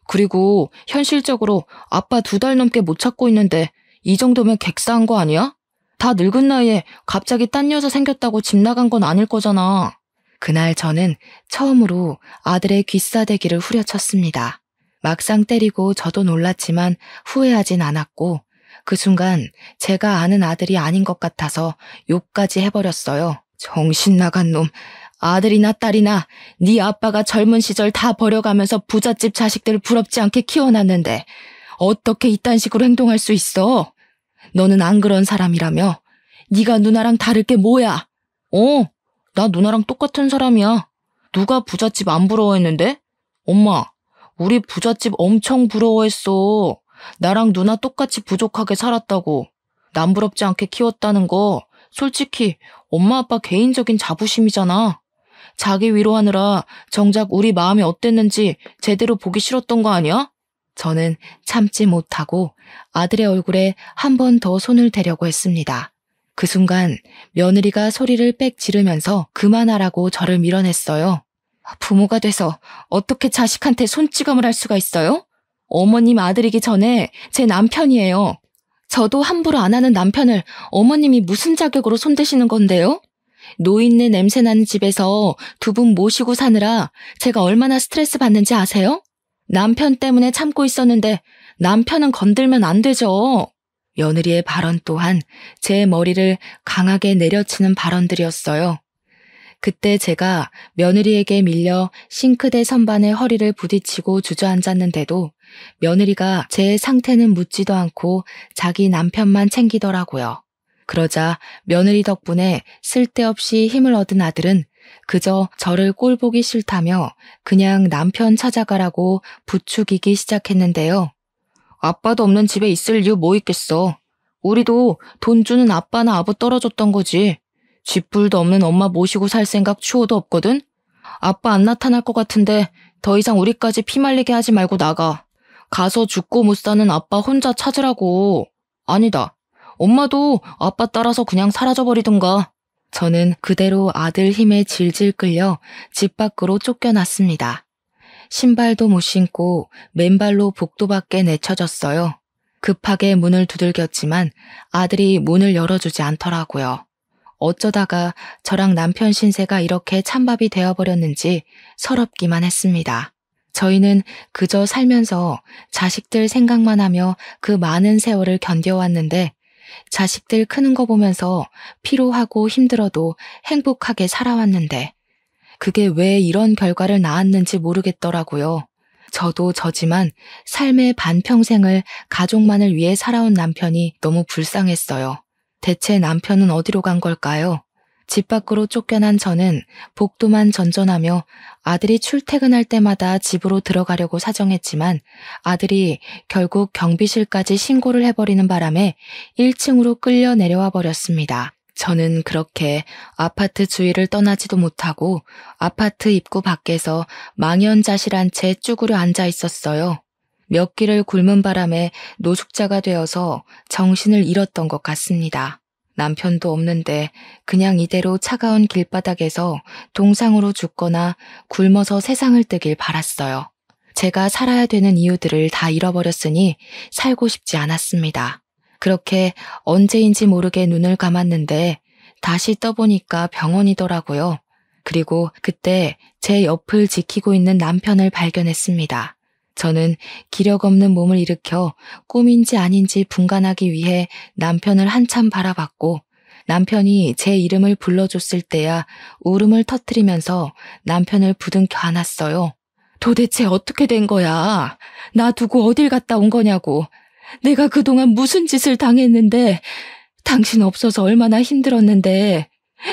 Speaker 1: 그리고 현실적으로 아빠 2달 넘게 못 찾고 있는데 이 정도면 객사한 거 아니야? 다 늙은 나이에 갑자기 딴 여자 생겼다고 집 나간 건 아닐 거잖아. 그날 저는 처음으로 아들의 귀싸대기를 후려쳤습니다. 막상 때리고 저도 놀랐지만 후회하진 않았고 그 순간 제가 아는 아들이 아닌 것 같아서 욕까지 해버렸어요. 정신 나간 놈. 아들이나 딸이나 네 아빠가 젊은 시절 다 버려가면서 부잣집 자식들 부럽지 않게 키워놨는데 어떻게 이딴 식으로 행동할 수 있어? 너는 안 그런 사람이라며? 네가 누나랑 다를 게 뭐야? 나 누나랑 똑같은 사람이야. 누가 부잣집 안 부러워했는데? 엄마, 우리 부잣집 엄청 부러워했어. 나랑 누나 똑같이 부족하게 살았다고. 남 부럽지 않게 키웠다는 거 솔직히 엄마 아빠 개인적인 자부심이잖아. 자기 위로하느라 정작 우리 마음이 어땠는지 제대로 보기 싫었던 거 아니야? 저는 참지 못하고 아들의 얼굴에 한 번 더 손을 대려고 했습니다. 그 순간 며느리가 소리를 빽 지르면서 그만하라고 저를 밀어냈어요. 부모가 돼서 어떻게 자식한테 손찌검을 할 수가 있어요? 어머님 아들이기 전에 제 남편이에요. 저도 함부로 안 하는 남편을 어머님이 무슨 자격으로 손대시는 건데요? 노인네 냄새나는 집에서 2분 모시고 사느라 제가 얼마나 스트레스 받는지 아세요? 남편 때문에 참고 있었는데 남편은 건들면 안 되죠. 며느리의 발언 또한 제 머리를 강하게 내려치는 발언들이었어요. 그때 제가 며느리에게 밀려 싱크대 선반에 허리를 부딪히고 주저앉았는데도 며느리가 제 상태는 묻지도 않고 자기 남편만 챙기더라고요. 그러자 며느리 덕분에 쓸데없이 힘을 얻은 아들은 그저 저를 꼴보기 싫다며 그냥 남편 찾아가라고 부추기기 시작했는데요. 아빠도 없는 집에 있을 이유 뭐 있겠어. 우리도 돈 주는 아빠나 아부 떨어졌던 거지. 쥐뿔도 없는 엄마 모시고 살 생각 추호도 없거든? 아빠 안 나타날 것 같은데 더 이상 우리까지 피말리게 하지 말고 나가. 가서 죽고 못 사는 아빠 혼자 찾으라고. 아니다. 엄마도 아빠 따라서 그냥 사라져버리든가. 저는 그대로 아들 힘에 질질 끌려 집 밖으로 쫓겨났습니다. 신발도 못 신고 맨발로 복도 밖에 내쳐졌어요. 급하게 문을 두들겼지만 아들이 문을 열어주지 않더라고요. 어쩌다가 저랑 남편 신세가 이렇게 찬밥이 되어버렸는지 서럽기만 했습니다. 저희는 그저 살면서 자식들 생각만 하며 그 많은 세월을 견뎌왔는데 자식들 크는 거 보면서 피로하고 힘들어도 행복하게 살아왔는데 그게 왜 이런 결과를 낳았는지 모르겠더라고요. 저도 저지만 삶의 반평생을 가족만을 위해 살아온 남편이 너무 불쌍했어요. 대체 남편은 어디로 간 걸까요? 집 밖으로 쫓겨난 저는 복도만 전전하며 아들이 출퇴근할 때마다 집으로 들어가려고 사정했지만 아들이 결국 경비실까지 신고를 해버리는 바람에 1층으로 끌려 내려와 버렸습니다. 저는 그렇게 아파트 주위를 떠나지도 못하고 아파트 입구 밖에서 망연자실한 채 쭈그려 앉아 있었어요. 몇 끼를 굶은 바람에 노숙자가 되어서 정신을 잃었던 것 같습니다. 남편도 없는데 그냥 이대로 차가운 길바닥에서 동상으로 죽거나 굶어서 세상을 뜨길 바랐어요. 제가 살아야 되는 이유들을 다 잃어버렸으니 살고 싶지 않았습니다. 그렇게 언제인지 모르게 눈을 감았는데 다시 떠보니까 병원이더라고요. 그리고 그때 제 옆을 지키고 있는 남편을 발견했습니다. 저는 기력 없는 몸을 일으켜 꿈인지 아닌지 분간하기 위해 남편을 한참 바라봤고 남편이 제 이름을 불러줬을 때야 울음을 터뜨리면서 남편을 부둥켜 안았어요. 도대체 어떻게 된 거야? 나 두고 어딜 갔다 온 거냐고. 내가 그동안 무슨 짓을 당했는데 당신 없어서 얼마나 힘들었는데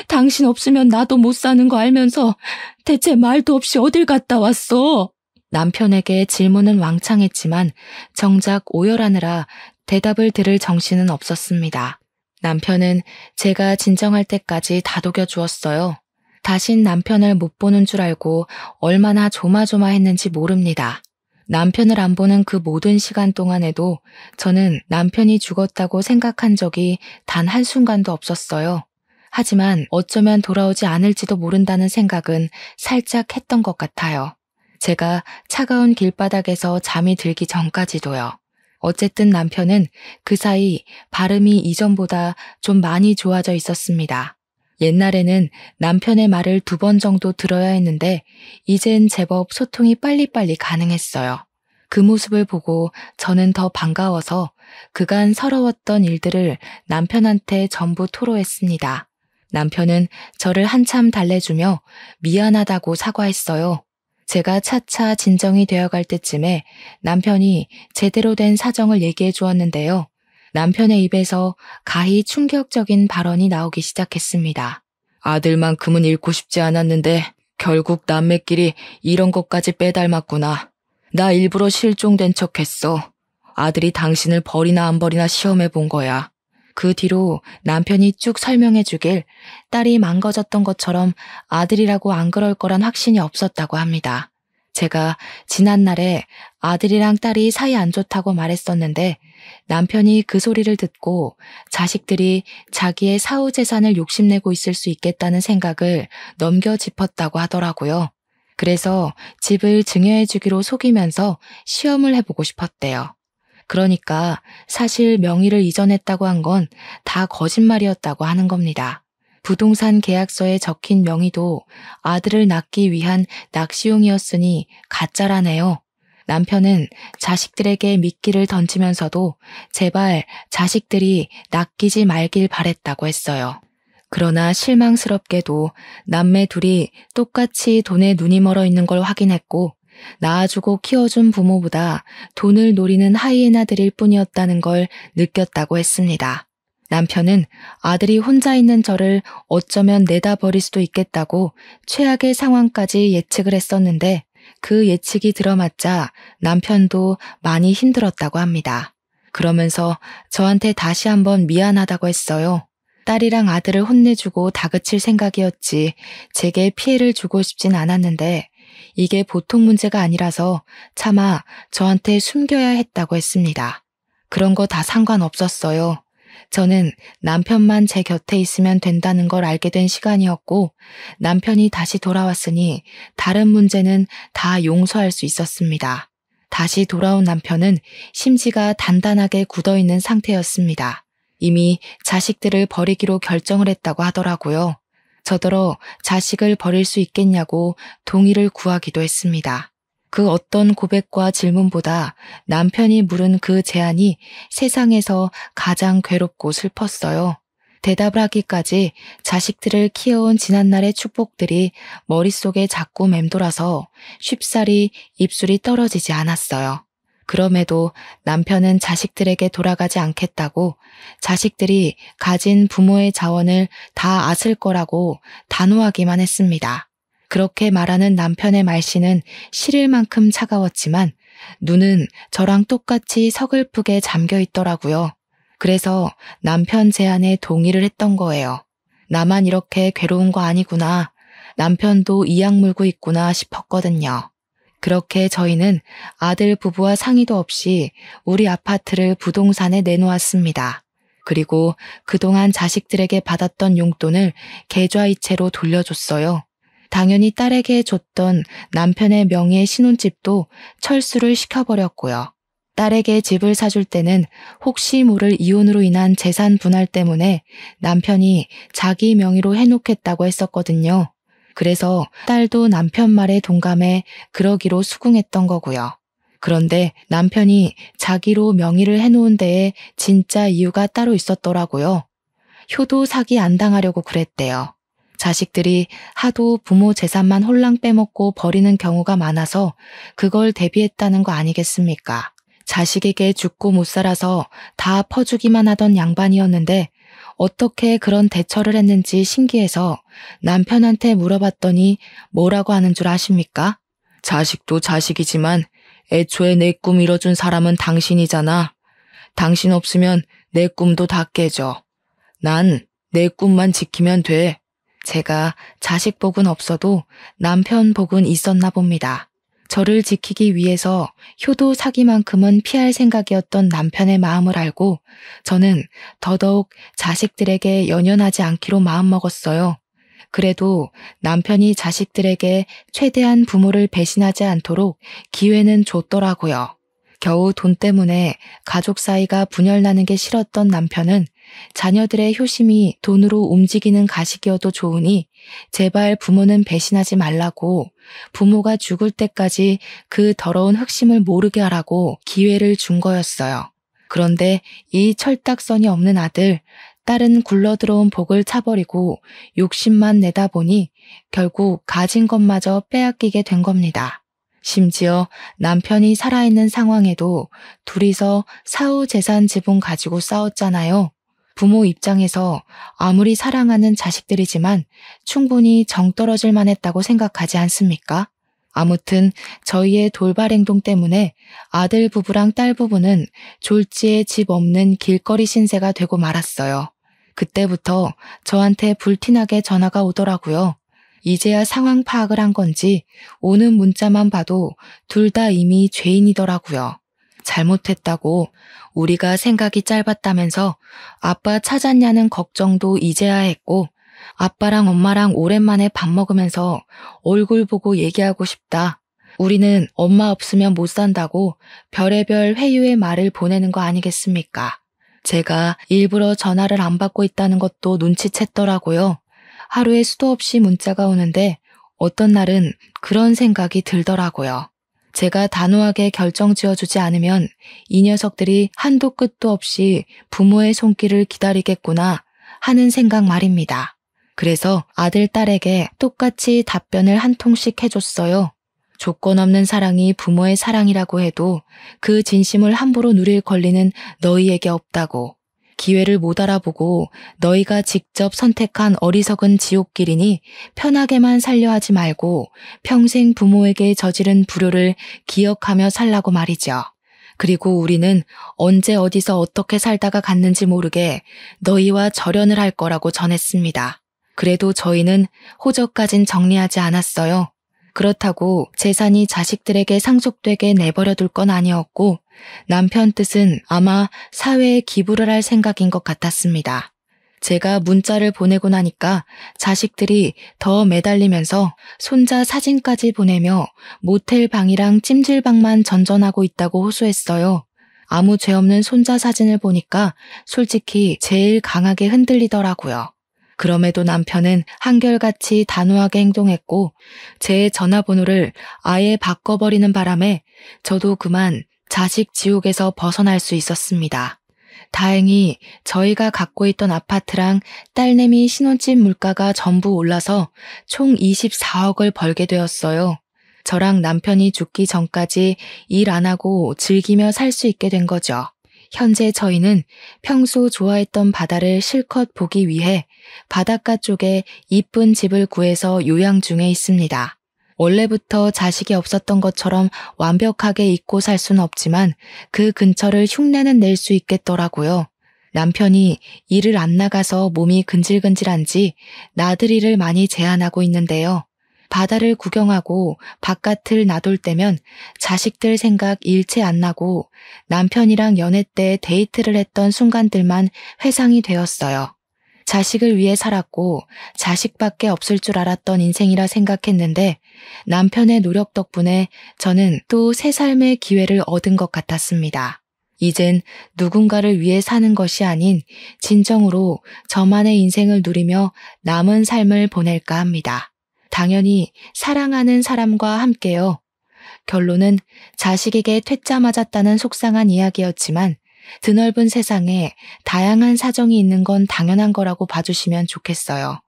Speaker 1: 당신 없으면 나도 못 사는 거 알면서 대체 말도 없이 어딜 갔다 왔어? 남편에게 질문은 왕창했지만 정작 오열하느라 대답을 들을 정신은 없었습니다. 남편은 제가 진정할 때까지 다독여 주었어요. 다신 남편을 못 보는 줄 알고 얼마나 조마조마했는지 모릅니다. 남편을 안 보는 그 모든 시간 동안에도 저는 남편이 죽었다고 생각한 적이 단 한순간도 없었어요. 하지만 어쩌면 돌아오지 않을지도 모른다는 생각은 살짝 했던 것 같아요. 제가 차가운 길바닥에서 잠이 들기 전까지도요. 어쨌든 남편은 그 사이 발음이 이전보다 좀 많이 좋아져 있었습니다. 옛날에는 남편의 말을 2번 정도 들어야 했는데 이젠 제법 소통이 빨리빨리 가능했어요. 그 모습을 보고 저는 더 반가워서 그간 서러웠던 일들을 남편한테 전부 토로했습니다. 남편은 저를 한참 달래주며 미안하다고 사과했어요. 제가 차차 진정이 되어갈 때쯤에 남편이 제대로 된 사정을 얘기해 주었는데요. 남편의 입에서 가히 충격적인 발언이 나오기 시작했습니다. 아들만큼은 잃고 싶지 않았는데 결국 남매끼리 이런 것까지 빼닮았구나. 나 일부러 실종된 척했어. 아들이 당신을 버리나 안 버리나 시험해 본 거야. 그 뒤로 남편이 쭉 설명해 주길 딸이 망가졌던 것처럼 아들이라고 안 그럴 거란 확신이 없었다고 합니다. 제가 지난날에 아들이랑 딸이 사이 안 좋다고 말했었는데 남편이 그 소리를 듣고 자식들이 자기의 사후 재산을 욕심내고 있을 수 있겠다는 생각을 넘겨 짚었다고 하더라고요. 그래서 집을 증여해 주기로 속이면서 시험을 해보고 싶었대요. 그러니까 사실 명의를 이전했다고 한 건 다 거짓말이었다고 하는 겁니다. 부동산 계약서에 적힌 명의도 아들을 낳기 위한 낚시용이었으니 가짜라네요. 남편은 자식들에게 미끼를 던지면서도 제발 자식들이 낚이지 말길 바랬다고 했어요. 그러나 실망스럽게도 남매 둘이 똑같이 돈에 눈이 멀어 있는 걸 확인했고 낳아주고 키워준 부모보다 돈을 노리는 하이에나들일 뿐이었다는 걸 느꼈다고 했습니다. 남편은 아들이 혼자 있는 저를 어쩌면 내다버릴 수도 있겠다고 최악의 상황까지 예측을 했었는데 그 예측이 들어맞자 남편도 많이 힘들었다고 합니다. 그러면서 저한테 다시 한번 미안하다고 했어요. 딸이랑 아들을 혼내주고 다그칠 생각이었지 제게 피해를 주고 싶진 않았는데 이게 보통 문제가 아니라서 차마 저한테 숨겨야 했다고 했습니다. 그런 거 다 상관없었어요. 저는 남편만 제 곁에 있으면 된다는 걸 알게 된 시간이었고 남편이 다시 돌아왔으니 다른 문제는 다 용서할 수 있었습니다. 다시 돌아온 남편은 심지가 단단하게 굳어있는 상태였습니다. 이미 자식들을 버리기로 결정을 했다고 하더라고요. 저더러 자식을 버릴 수 있겠냐고 동의를 구하기도 했습니다. 그 어떤 고백과 질문보다 남편이 물은 그 제안이 세상에서 가장 괴롭고 슬펐어요. 대답을 하기까지 자식들을 키워온 지난날의 축복들이 머릿속에 자꾸 맴돌아서 쉽사리 입술이 떨어지지 않았어요. 그럼에도 남편은 자식들에게 돌아가지 않겠다고 자식들이 가진 부모의 자원을 다 앗을 거라고 단호하기만 했습니다. 그렇게 말하는 남편의 말씨는 시릴 만큼 차가웠지만 눈은 저랑 똑같이 서글프게 잠겨 있더라고요. 그래서 남편 제안에 동의를 했던 거예요. 나만 이렇게 괴로운 거 아니구나. 남편도 이악 물고 있구나 싶었거든요. 그렇게 저희는 아들 부부와 상의도 없이 우리 아파트를 부동산에 내놓았습니다. 그리고 그동안 자식들에게 받았던 용돈을 계좌이체로 돌려줬어요. 당연히 딸에게 줬던 남편의 명의의 신혼집도 철수를 시켜버렸고요. 딸에게 집을 사줄 때는 혹시 모를 이혼으로 인한 재산 분할 때문에 남편이 자기 명의로 해놓겠다고 했었거든요. 그래서 딸도 남편 말에 동감해 그러기로 수긍했던 거고요. 그런데 남편이 자기로 명의를 해놓은 데에 진짜 이유가 따로 있었더라고요. 효도 사기 안 당하려고 그랬대요. 자식들이 하도 부모 재산만 홀랑 빼먹고 버리는 경우가 많아서 그걸 대비했다는 거 아니겠습니까? 자식에게 죽고 못 살아서 다 퍼주기만 하던 양반이었는데 어떻게 그런 대처를 했는지 신기해서 남편한테 물어봤더니 뭐라고 하는 줄 아십니까? 자식도 자식이지만 애초에 내 꿈 이뤄준 사람은 당신이잖아. 당신 없으면 내 꿈도 다 깨져. 난 내 꿈만 지키면 돼. 제가 자식 복은 없어도 남편 복은 있었나 봅니다. 저를 지키기 위해서 효도 사기만큼은 피할 생각이었던 남편의 마음을 알고 저는 더더욱 자식들에게 연연하지 않기로 마음먹었어요. 그래도 남편이 자식들에게 최대한 부모를 배신하지 않도록 기회는 줬더라고요. 겨우 돈 때문에 가족 사이가 분열나는 게 싫었던 남편은 자녀들의 효심이 돈으로 움직이는 가식이어도 좋으니 제발 부모는 배신하지 말라고, 부모가 죽을 때까지 그 더러운 흑심을 모르게 하라고 기회를 준 거였어요. 그런데 이 철딱선이 없는 아들, 딸은 굴러들어온 복을 차버리고 욕심만 내다 보니 결국 가진 것마저 빼앗기게 된 겁니다. 심지어 남편이 살아있는 상황에도 둘이서 사후 재산 지분 가지고 싸웠잖아요. 부모 입장에서 아무리 사랑하는 자식들이지만 충분히 정 떨어질 만했다고 생각하지 않습니까? 아무튼 저희의 돌발 행동 때문에 아들 부부랑 딸 부부는 졸지에 집 없는 길거리 신세가 되고 말았어요. 그때부터 저한테 불티나게 전화가 오더라고요. 이제야 상황 파악을 한 건지 오는 문자만 봐도 둘 다 이미 죄인이더라고요. 잘못했다고, 우리가 생각이 짧았다면서 아빠 찾았냐는 걱정도 이제야 했고, 아빠랑 엄마랑 오랜만에 밥 먹으면서 얼굴 보고 얘기하고 싶다, 우리는 엄마 없으면 못 산다고 별의별 회유의 말을 보내는 거 아니겠습니까? 제가 일부러 전화를 안 받고 있다는 것도 눈치챘더라고요. 하루에 수도 없이 문자가 오는데 어떤 날은 그런 생각이 들더라고요. 제가 단호하게 결정 지어주지 않으면 이 녀석들이 한도 끝도 없이 부모의 손길을 기다리겠구나 하는 생각 말입니다. 그래서 아들, 딸에게 똑같이 답변을 한 통씩 해줬어요. 조건 없는 사랑이 부모의 사랑이라고 해도 그 진심을 함부로 누릴 권리는 너희에게 없다고. 기회를 못 알아보고 너희가 직접 선택한 어리석은 지옥길이니 편하게만 살려 하지 말고 평생 부모에게 저지른 불효를 기억하며 살라고 말이죠. 그리고 우리는 언제 어디서 어떻게 살다가 갔는지 모르게 너희와 절연을 할 거라고 전했습니다. 그래도 저희는 호적까진 정리하지 않았어요. 그렇다고 재산이 자식들에게 상속되게 내버려 둘 건 아니었고 남편 뜻은 아마 사회에 기부를 할 생각인 것 같았습니다. 제가 문자를 보내고 나니까 자식들이 더 매달리면서 손자 사진까지 보내며 모텔 방이랑 찜질방만 전전하고 있다고 호소했어요. 아무 죄 없는 손자 사진을 보니까 솔직히 제일 강하게 흔들리더라고요. 그럼에도 남편은 한결같이 단호하게 행동했고 제 전화번호를 아예 바꿔버리는 바람에 저도 그만 자식 지옥에서 벗어날 수 있었습니다. 다행히 저희가 갖고 있던 아파트랑 딸내미 신혼집 물가가 전부 올라서 총 24억을 벌게 되었어요. 저랑 남편이 죽기 전까지 일 안 하고 즐기며 살 수 있게 된 거죠. 현재 저희는 평소 좋아했던 바다를 실컷 보기 위해 바닷가 쪽에 이쁜 집을 구해서 요양 중에 있습니다. 원래부터 자식이 없었던 것처럼 완벽하게 잊고 살 수는 없지만 그 근처를 흉내는 낼 수 있겠더라고요. 남편이 일을 안 나가서 몸이 근질근질한지 나들이를 많이 제한하고 있는데요. 바다를 구경하고 바깥을 나돌 때면 자식들 생각 일체 안 나고 남편이랑 연애 때 데이트를 했던 순간들만 회상이 되었어요. 자식을 위해 살았고 자식밖에 없을 줄 알았던 인생이라 생각했는데 남편의 노력 덕분에 저는 또 새 삶의 기회를 얻은 것 같았습니다. 이젠 누군가를 위해 사는 것이 아닌 진정으로 저만의 인생을 누리며 남은 삶을 보낼까 합니다. 당연히 사랑하는 사람과 함께요. 결론은 자식에게 퇴짜 맞았다는 속상한 이야기였지만 드넓은 세상에 다양한 사정이 있는 건 당연한 거라고 봐주시면 좋겠어요.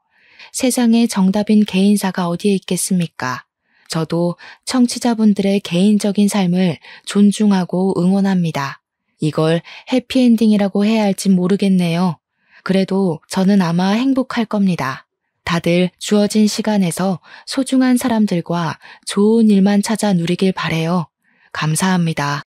Speaker 1: 세상에 정답인 개인사가 어디에 있겠습니까? 저도 청취자분들의 개인적인 삶을 존중하고 응원합니다. 이걸 해피엔딩이라고 해야 할진 모르겠네요. 그래도 저는 아마 행복할 겁니다. 다들 주어진 시간에서 소중한 사람들과 좋은 일만 찾아 누리길 바래요. 감사합니다.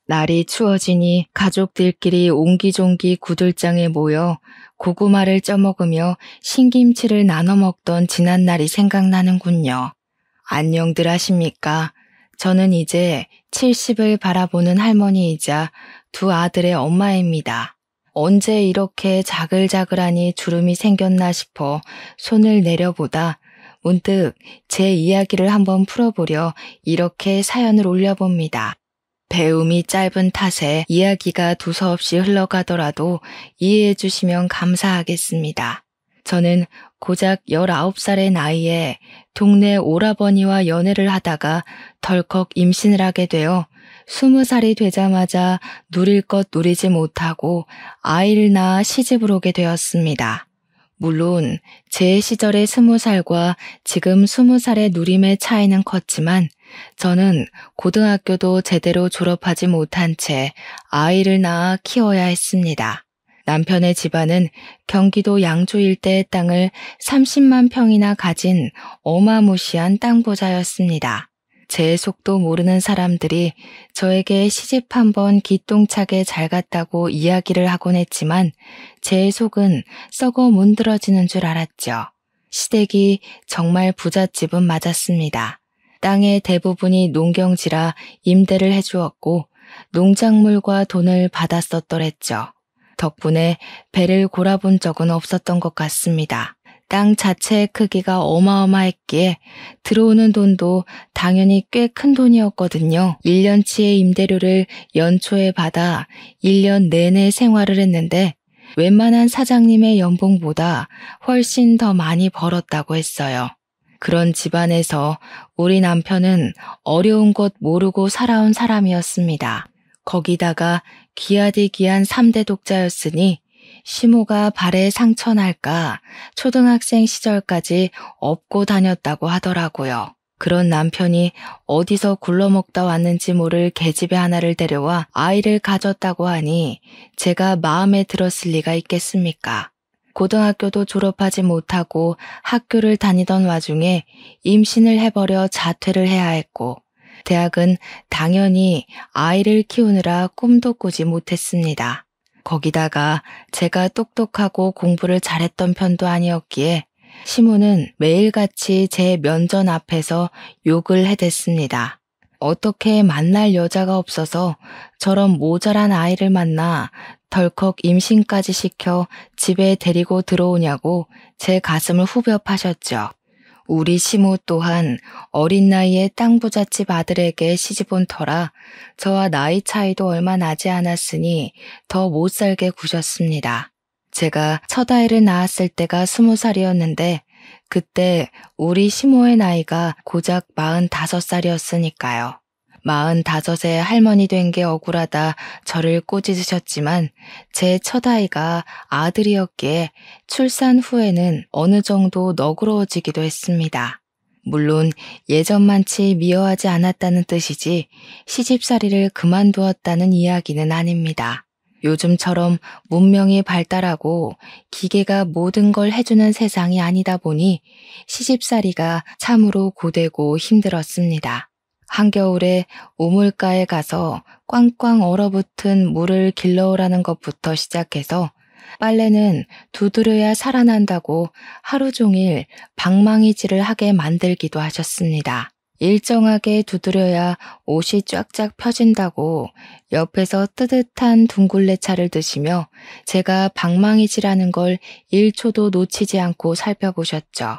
Speaker 1: 날이 추워지니 가족들끼리 옹기종기 구들장에 모여 고구마를 쪄먹으며 신김치를 나눠 먹던 지난 날이 생각나는군요. 안녕들 하십니까? 저는 이제 70을 바라보는 할머니이자 두 아들의 엄마입니다. 언제 이렇게 자글자글하니 주름이 생겼나 싶어 손을 내려보다 문득 제 이야기를 한번 풀어보려 이렇게 사연을 올려봅니다. 배움이 짧은 탓에 이야기가 두서없이 흘러가더라도 이해해 주시면 감사하겠습니다. 저는 고작 19살의 나이에 동네 오라버니와 연애를 하다가 덜컥 임신을 하게 되어 20살이 되자마자 누릴 것 누리지 못하고 아이를 낳아 시집을 오게 되었습니다. 물론 제 시절의 20살과 지금 20살의 누림의 차이는 컸지만 저는 고등학교도 제대로 졸업하지 못한 채 아이를 낳아 키워야 했습니다. 남편의 집안은 경기도 양주 일대의 땅을 30만 평이나 가진 어마무시한 땅부자였습니다. 제 속도 모르는 사람들이 저에게 시집 한번 기똥차게 잘 갔다고 이야기를 하곤 했지만 제 속은 썩어 문드러지는 줄 알았죠. 시댁이 정말 부잣집은 맞았습니다. 땅의 대부분이 농경지라 임대를 해주었고 농작물과 돈을 받았었더랬죠. 덕분에 배를 골아본 적은 없었던 것 같습니다. 땅 자체의 크기가 어마어마했기에 들어오는 돈도 당연히 꽤 큰 돈이었거든요. 1년치의 임대료를 연초에 받아 1년 내내 생활을 했는데 웬만한 사장님의 연봉보다 훨씬 더 많이 벌었다고 했어요. 그런 집안에서 우리 남편은 어려운 것 모르고 살아온 사람이었습니다. 거기다가 귀하디 귀한 3대 독자였으니 시모가 발에 상처 날까 초등학생 시절까지 업고 다녔다고 하더라고요. 그런 남편이 어디서 굴러먹다 왔는지 모를 계집애 하나를 데려와 아이를 가졌다고 하니 제가 마음에 들었을 리가 있겠습니까? 고등학교도 졸업하지 못하고 학교를 다니던 와중에 임신을 해버려 자퇴를 해야 했고 대학은 당연히 아이를 키우느라 꿈도 꾸지 못했습니다. 거기다가 제가 똑똑하고 공부를 잘했던 편도 아니었기에 시모는 매일같이 제 면전 앞에서 욕을 해댔습니다. 어떻게 만날 여자가 없어서 저런 모자란 아이를 만나 덜컥 임신까지 시켜 집에 데리고 들어오냐고 제 가슴을 후벼 파셨죠. 우리 시모 또한 어린 나이에 땅 부잣집 아들에게 시집 온 터라 저와 나이 차이도 얼마 나지 않았으니 더 못 살게 구셨습니다. 제가 첫 아이를 낳았을 때가 20살이었는데 그때 우리 시모의 나이가 고작 45살이었으니까요. 45에 할머니 된 게 억울하다 저를 꼬집으셨지만 제 첫 아이가 아들이었기에 출산 후에는 어느 정도 너그러워지기도 했습니다. 물론 예전만치 미워하지 않았다는 뜻이지 시집살이를 그만두었다는 이야기는 아닙니다. 요즘처럼 문명이 발달하고 기계가 모든 걸 해주는 세상이 아니다 보니 시집살이가 참으로 고되고 힘들었습니다. 한겨울에 우물가에 가서 꽝꽝 얼어붙은 물을 길러오라는 것부터 시작해서 빨래는 두드려야 살아난다고 하루 종일 방망이질을 하게 만들기도 하셨습니다. 일정하게 두드려야 옷이 쫙쫙 펴진다고 옆에서 뜨뜻한 둥글레차를 드시며 제가 방망이질하는 걸 1초도 놓치지 않고 살펴보셨죠.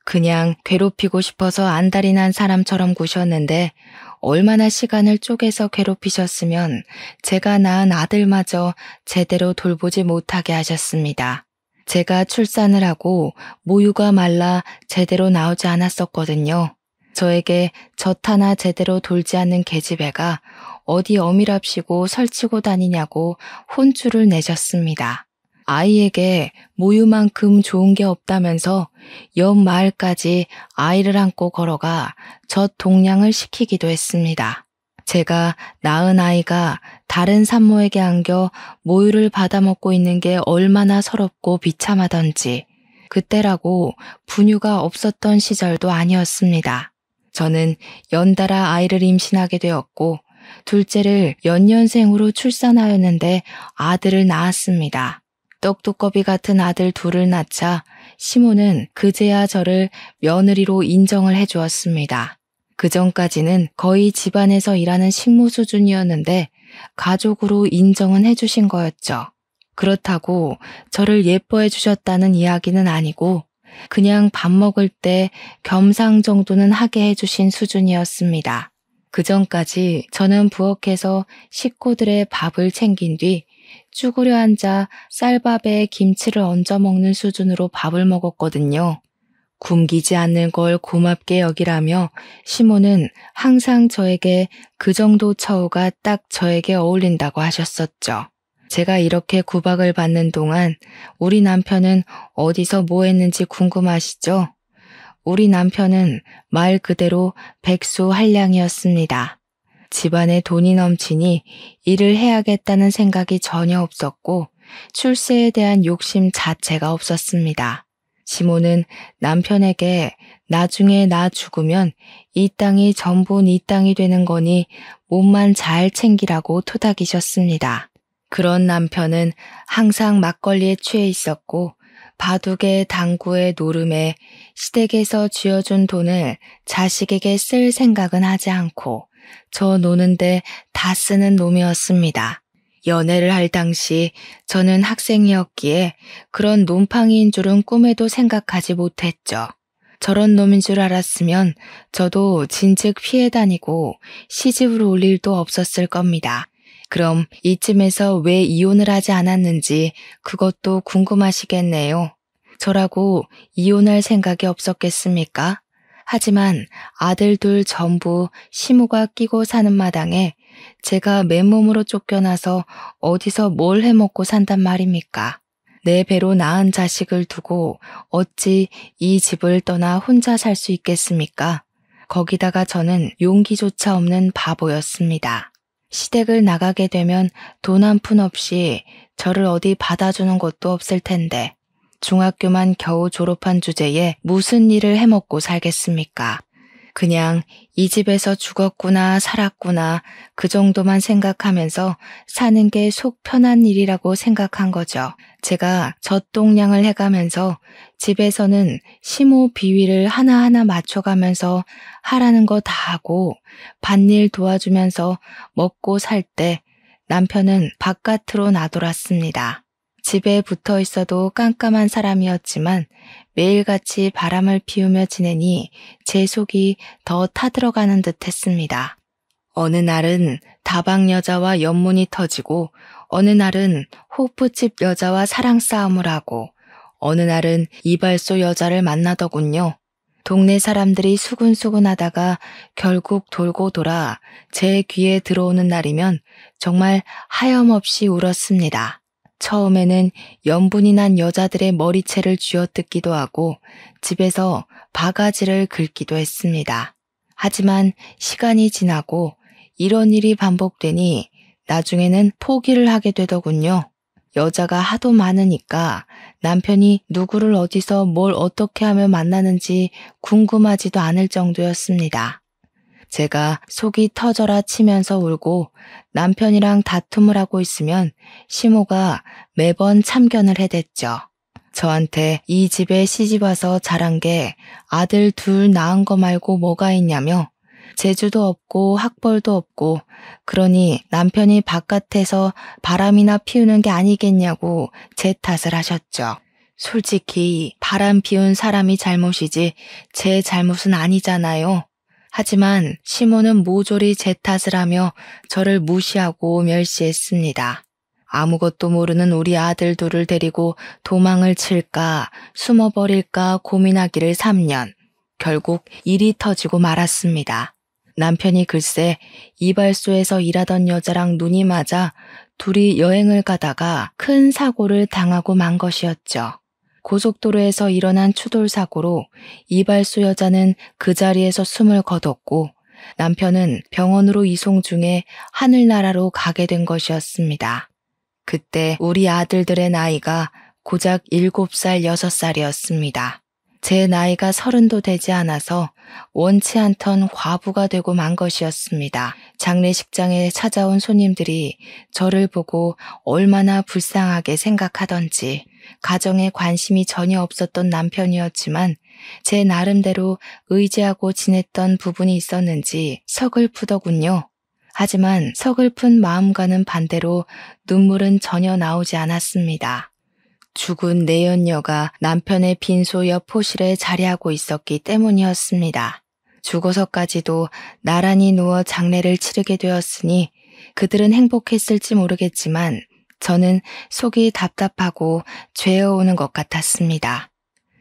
Speaker 1: 그냥 괴롭히고 싶어서 안달이 난 사람처럼 구셨는데 얼마나 시간을 쪼개서 괴롭히셨으면 제가 낳은 아들마저 제대로 돌보지 못하게 하셨습니다. 제가 출산을 하고 모유가 말라 제대로 나오지 않았었거든요. 저에게 젖 하나 제대로 돌지 않는 계집애가 어디 어미랍시고 설치고 다니냐고 혼쭐을 내셨습니다. 아이에게 모유만큼 좋은 게 없다면서 옆 마을까지 아이를 안고 걸어가 젖 동량을 시키기도 했습니다. 제가 낳은 아이가 다른 산모에게 안겨 모유를 받아먹고 있는 게 얼마나 서럽고 비참하던지 그때라고 분유가 없었던 시절도 아니었습니다. 저는 연달아 아이를 임신하게 되었고 둘째를 연년생으로 출산하였는데 아들을 낳았습니다. 떡두꺼비 같은 아들 둘을 낳자 시모는 그제야 저를 며느리로 인정을 해주었습니다. 그 전까지는 거의 집안에서 일하는 식모 수준이었는데 가족으로 인정은 해주신 거였죠. 그렇다고 저를 예뻐해 주셨다는 이야기는 아니고 그냥 밥 먹을 때 겸상 정도는 하게 해주신 수준이었습니다. 그 전까지 저는 부엌에서 식구들의 밥을 챙긴 뒤 쭈그려 앉아 쌀밥에 김치를 얹어 먹는 수준으로 밥을 먹었거든요. 굶기지 않는 걸 고맙게 여기라며 시모는 항상 저에게 그 정도 처우가 딱 저에게 어울린다고 하셨었죠. 제가 이렇게 구박을 받는 동안 우리 남편은 어디서 뭐 했는지 궁금하시죠? 우리 남편은 말 그대로 백수한량이었습니다. 집안에 돈이 넘치니 일을 해야겠다는 생각이 전혀 없었고 출세에 대한 욕심 자체가 없었습니다. 시모는 남편에게 나중에 나 죽으면 이 땅이 전부 네 땅이 되는 거니 몸만 잘 챙기라고 토닥이셨습니다. 그런 남편은 항상 막걸리에 취해 있었고 바둑에 당구에 노름에 시댁에서 쥐어준 돈을 자식에게 쓸 생각은 하지 않고 저 노는데 다 쓰는 놈이었습니다. 연애를 할 당시 저는 학생이었기에 그런 놈팡이인 줄은 꿈에도 생각하지 못했죠. 저런 놈인 줄 알았으면 저도 진즉 피해 다니고 시집을 올 일도 없었을 겁니다. 그럼 이쯤에서 왜 이혼을 하지 않았는지 그것도 궁금하시겠네요. 저라고 이혼할 생각이 없었겠습니까? 하지만 아들 둘 전부 시모가 끼고 사는 마당에 제가 맨몸으로 쫓겨나서 어디서 뭘 해먹고 산단 말입니까? 내 배로 낳은 자식을 두고 어찌 이 집을 떠나 혼자 살 수 있겠습니까? 거기다가 저는 용기조차 없는 바보였습니다. 시댁을 나가게 되면 돈 한 푼 없이 저를 어디 받아주는 곳도 없을 텐데 중학교만 겨우 졸업한 주제에 무슨 일을 해먹고 살겠습니까? 그냥 이 집에서 죽었구나 살았구나 그 정도만 생각하면서 사는 게 속 편한 일이라고 생각한 거죠. 제가 젖동량을 해가면서 집에서는 시모 비위를 하나하나 맞춰가면서 하라는 거 다 하고 밭일 도와주면서 먹고 살 때 남편은 바깥으로 나돌았습니다. 집에 붙어 있어도 깜깜한 사람이었지만 매일같이 바람을 피우며 지내니 제 속이 더 타들어가는 듯 했습니다. 어느 날은 다방 여자와 연문이 터지고 어느 날은 호프집 여자와 사랑 싸움을 하고 어느 날은 이발소 여자를 만나더군요. 동네 사람들이 수군수군하다가 결국 돌고 돌아 제 귀에 들어오는 날이면 정말 하염없이 울었습니다. 처음에는 연분이 난 여자들의 머리채를 쥐어뜯기도 하고 집에서 바가지를 긁기도 했습니다. 하지만 시간이 지나고 이런 일이 반복되니 나중에는 포기를 하게 되더군요. 여자가 하도 많으니까 남편이 누구를 어디서 뭘 어떻게 하며 만나는지 궁금하지도 않을 정도였습니다. 제가 속이 터져라 치면서 울고 남편이랑 다툼을 하고 있으면 시모가 매번 참견을 해댔죠. 저한테 이 집에 시집와서 자란 게 아들 둘 낳은 거 말고 뭐가 있냐며 재주도 없고 학벌도 없고 그러니 남편이 바깥에서 바람이나 피우는 게 아니겠냐고 제 탓을 하셨죠. 솔직히 바람 피운 사람이 잘못이지 제 잘못은 아니잖아요. 하지만 시모는 모조리 제 탓을 하며 저를 무시하고 멸시했습니다. 아무것도 모르는 우리 아들 둘을 데리고 도망을 칠까 숨어버릴까 고민하기를 3년. 결국 일이 터지고 말았습니다. 남편이 글쎄 이발소에서 일하던 여자랑 눈이 맞아 둘이 여행을 가다가 큰 사고를 당하고 만 것이었죠. 고속도로에서 일어난 추돌사고로 이발소 여자는 그 자리에서 숨을 거뒀고 남편은 병원으로 이송 중에 하늘나라로 가게 된 것이었습니다. 그때 우리 아들들의 나이가 고작 7살, 6살이었습니다. 제 나이가 30도 되지 않아서 원치 않던 과부가 되고 만 것이었습니다. 장례식장에 찾아온 손님들이 저를 보고 얼마나 불쌍하게 생각하던지 가정에 관심이 전혀 없었던 남편이었지만 제 나름대로 의지하고 지냈던 부분이 있었는지 서글프더군요. 하지만 서글픈 마음과는 반대로 눈물은 전혀 나오지 않았습니다. 죽은 내연녀가 남편의 빈소 옆 호실에 자리하고 있었기 때문이었습니다. 죽어서까지도 나란히 누워 장례를 치르게 되었으니 그들은 행복했을지 모르겠지만 저는 속이 답답하고 죄어오는 것 같았습니다.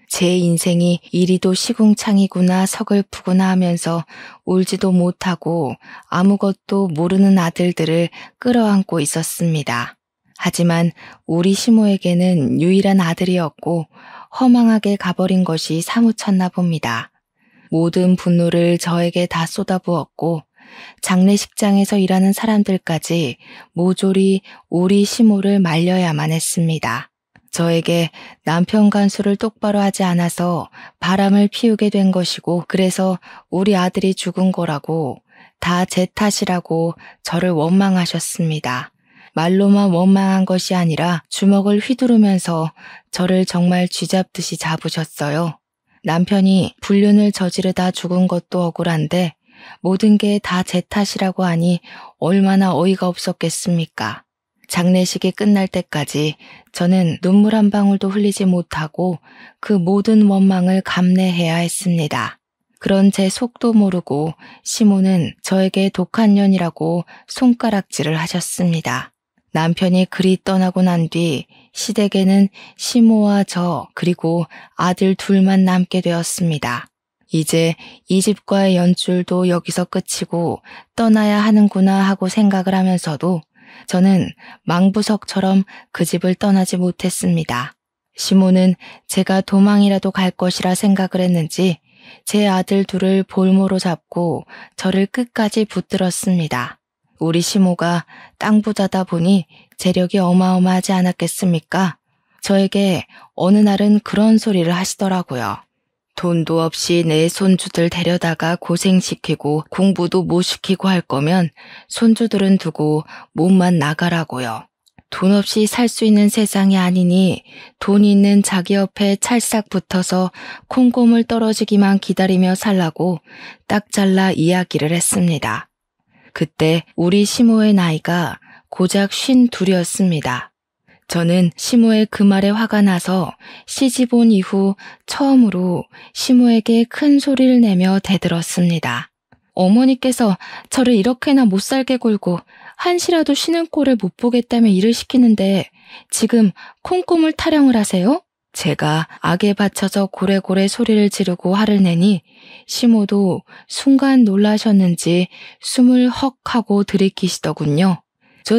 Speaker 1: 제 인생이 이리도 시궁창이구나 서글프구나 하면서 울지도 못하고 아무것도 모르는 아들들을 끌어안고 있었습니다. 하지만 우리 시모에게는 유일한 아들이었고 허망하게 가버린 것이 사무쳤나 봅니다. 모든 분노를 저에게 다 쏟아부었고 장례식장에서 일하는 사람들까지 모조리 우리 시모를 말려야만 했습니다. 저에게 남편 간수를 똑바로 하지 않아서 바람을 피우게 된 것이고 그래서 우리 아들이 죽은 거라고 다 제 탓이라고 저를 원망하셨습니다. 말로만 원망한 것이 아니라 주먹을 휘두르면서 저를 정말 쥐잡듯이 잡으셨어요. 남편이 불륜을 저지르다 죽은 것도 억울한데 모든 게 다 제 탓이라고 하니 얼마나 어이가 없었겠습니까? 장례식이 끝날 때까지 저는 눈물 한 방울도 흘리지 못하고 그 모든 원망을 감내해야 했습니다. 그런 제 속도 모르고 시모는 저에게 독한 년이라고 손가락질을 하셨습니다. 남편이 그리 떠나고 난 뒤 시댁에는 시모와 저 그리고 아들 둘만 남게 되었습니다. 이제 이 집과의 연줄도 여기서 끝이고 떠나야 하는구나 하고 생각을 하면서도 저는 망부석처럼 그 집을 떠나지 못했습니다. 시모는 제가 도망이라도 갈 것이라 생각을 했는지 제 아들 둘을 볼모로 잡고 저를 끝까지 붙들었습니다. 우리 시모가 땅 부자다 보니 재력이 어마어마하지 않았겠습니까? 저에게 어느 날은 그런 소리를 하시더라고요. 돈도 없이 내 손주들 데려다가 고생시키고 공부도 못 시키고 할 거면 손주들은 두고 몸만 나가라고요. 돈 없이 살 수 있는 세상이 아니니 돈 있는 자기 옆에 찰싹 붙어서 콩고물 떨어지기만 기다리며 살라고 딱 잘라 이야기를 했습니다. 그때 우리 시모의 나이가 고작 52이었습니다. 저는 시모의 그 말에 화가 나서 시집 온 이후 처음으로 시모에게 큰 소리를 내며 대들었습니다. 어머니께서 저를 이렇게나 못 살게 굴고 한시라도 쉬는 꼴을 못 보겠다며 일을 시키는데 지금 콩고물 타령을 하세요? 제가 악에 받쳐서 고래고래 소리를 지르고 화를 내니 시모도 순간 놀라셨는지 숨을 헉 하고 들이키시더군요.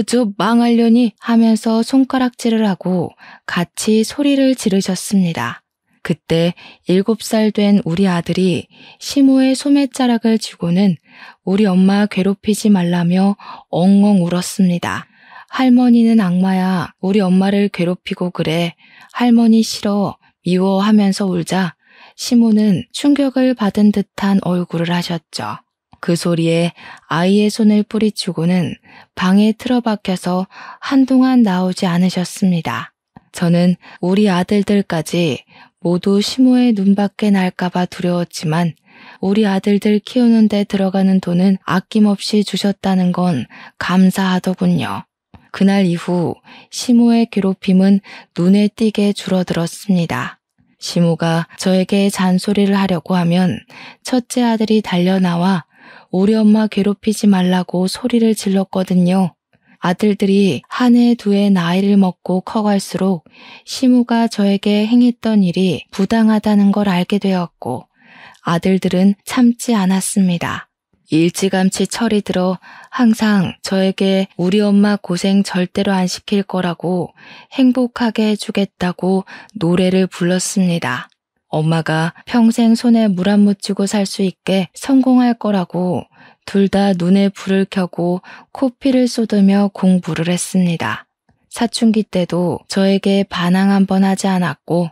Speaker 1: 저 망하려니 하면서 손가락질을 하고 같이 소리를 지르셨습니다. 그때 7살 된 우리 아들이 시모의 소매자락을 쥐고는 우리 엄마 괴롭히지 말라며 엉엉 울었습니다. 할머니는 악마야, 우리 엄마를 괴롭히고 그래. 할머니 싫어, 미워하면서 울자 시모는 충격을 받은 듯한 얼굴을 하셨죠. 그 소리에 아이의 손을 뿌리치고는 방에 틀어박혀서 한동안 나오지 않으셨습니다. 저는 우리 아들들까지 모두 시모의 눈밖에 날까봐 두려웠지만 우리 아들들 키우는 데 들어가는 돈은 아낌없이 주셨다는 건 감사하더군요. 그날 이후 시모의 괴롭힘은 눈에 띄게 줄어들었습니다. 시모가 저에게 잔소리를 하려고 하면 첫째 아들이 달려나와 우리 엄마 괴롭히지 말라고 소리를 질렀거든요. 아들들이 한 해 두 해 나이를 먹고 커갈수록 시모가 저에게 행했던 일이 부당하다는 걸 알게 되었고 아들들은 참지 않았습니다. 일찌감치 철이 들어 항상 저에게 우리 엄마 고생 절대로 안 시킬 거라고 행복하게 해주겠다고 노래를 불렀습니다. 엄마가 평생 손에 물 안 묻히고 살 수 있게 성공할 거라고 둘 다 눈에 불을 켜고 코피를 쏟으며 공부를 했습니다. 사춘기 때도 저에게 반항 한 번 하지 않았고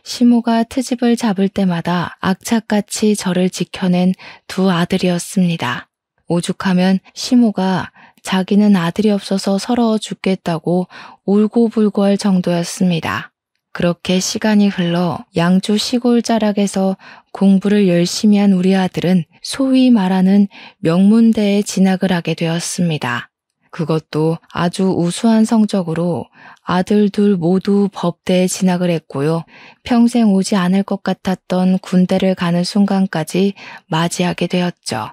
Speaker 1: 시모가 트집을 잡을 때마다 악착같이 저를 지켜낸 두 아들이었습니다. 오죽하면 시모가 자기는 아들이 없어서 서러워 죽겠다고 울고불고 할 정도였습니다. 그렇게 시간이 흘러 양주 시골 자락에서 공부를 열심히 한 우리 아들은 소위 말하는 명문대에 진학을 하게 되었습니다. 그것도 아주 우수한 성적으로 아들 둘 모두 법대에 진학을 했고요. 평생 오지 않을 것 같았던 군대를 가는 순간까지 맞이하게 되었죠.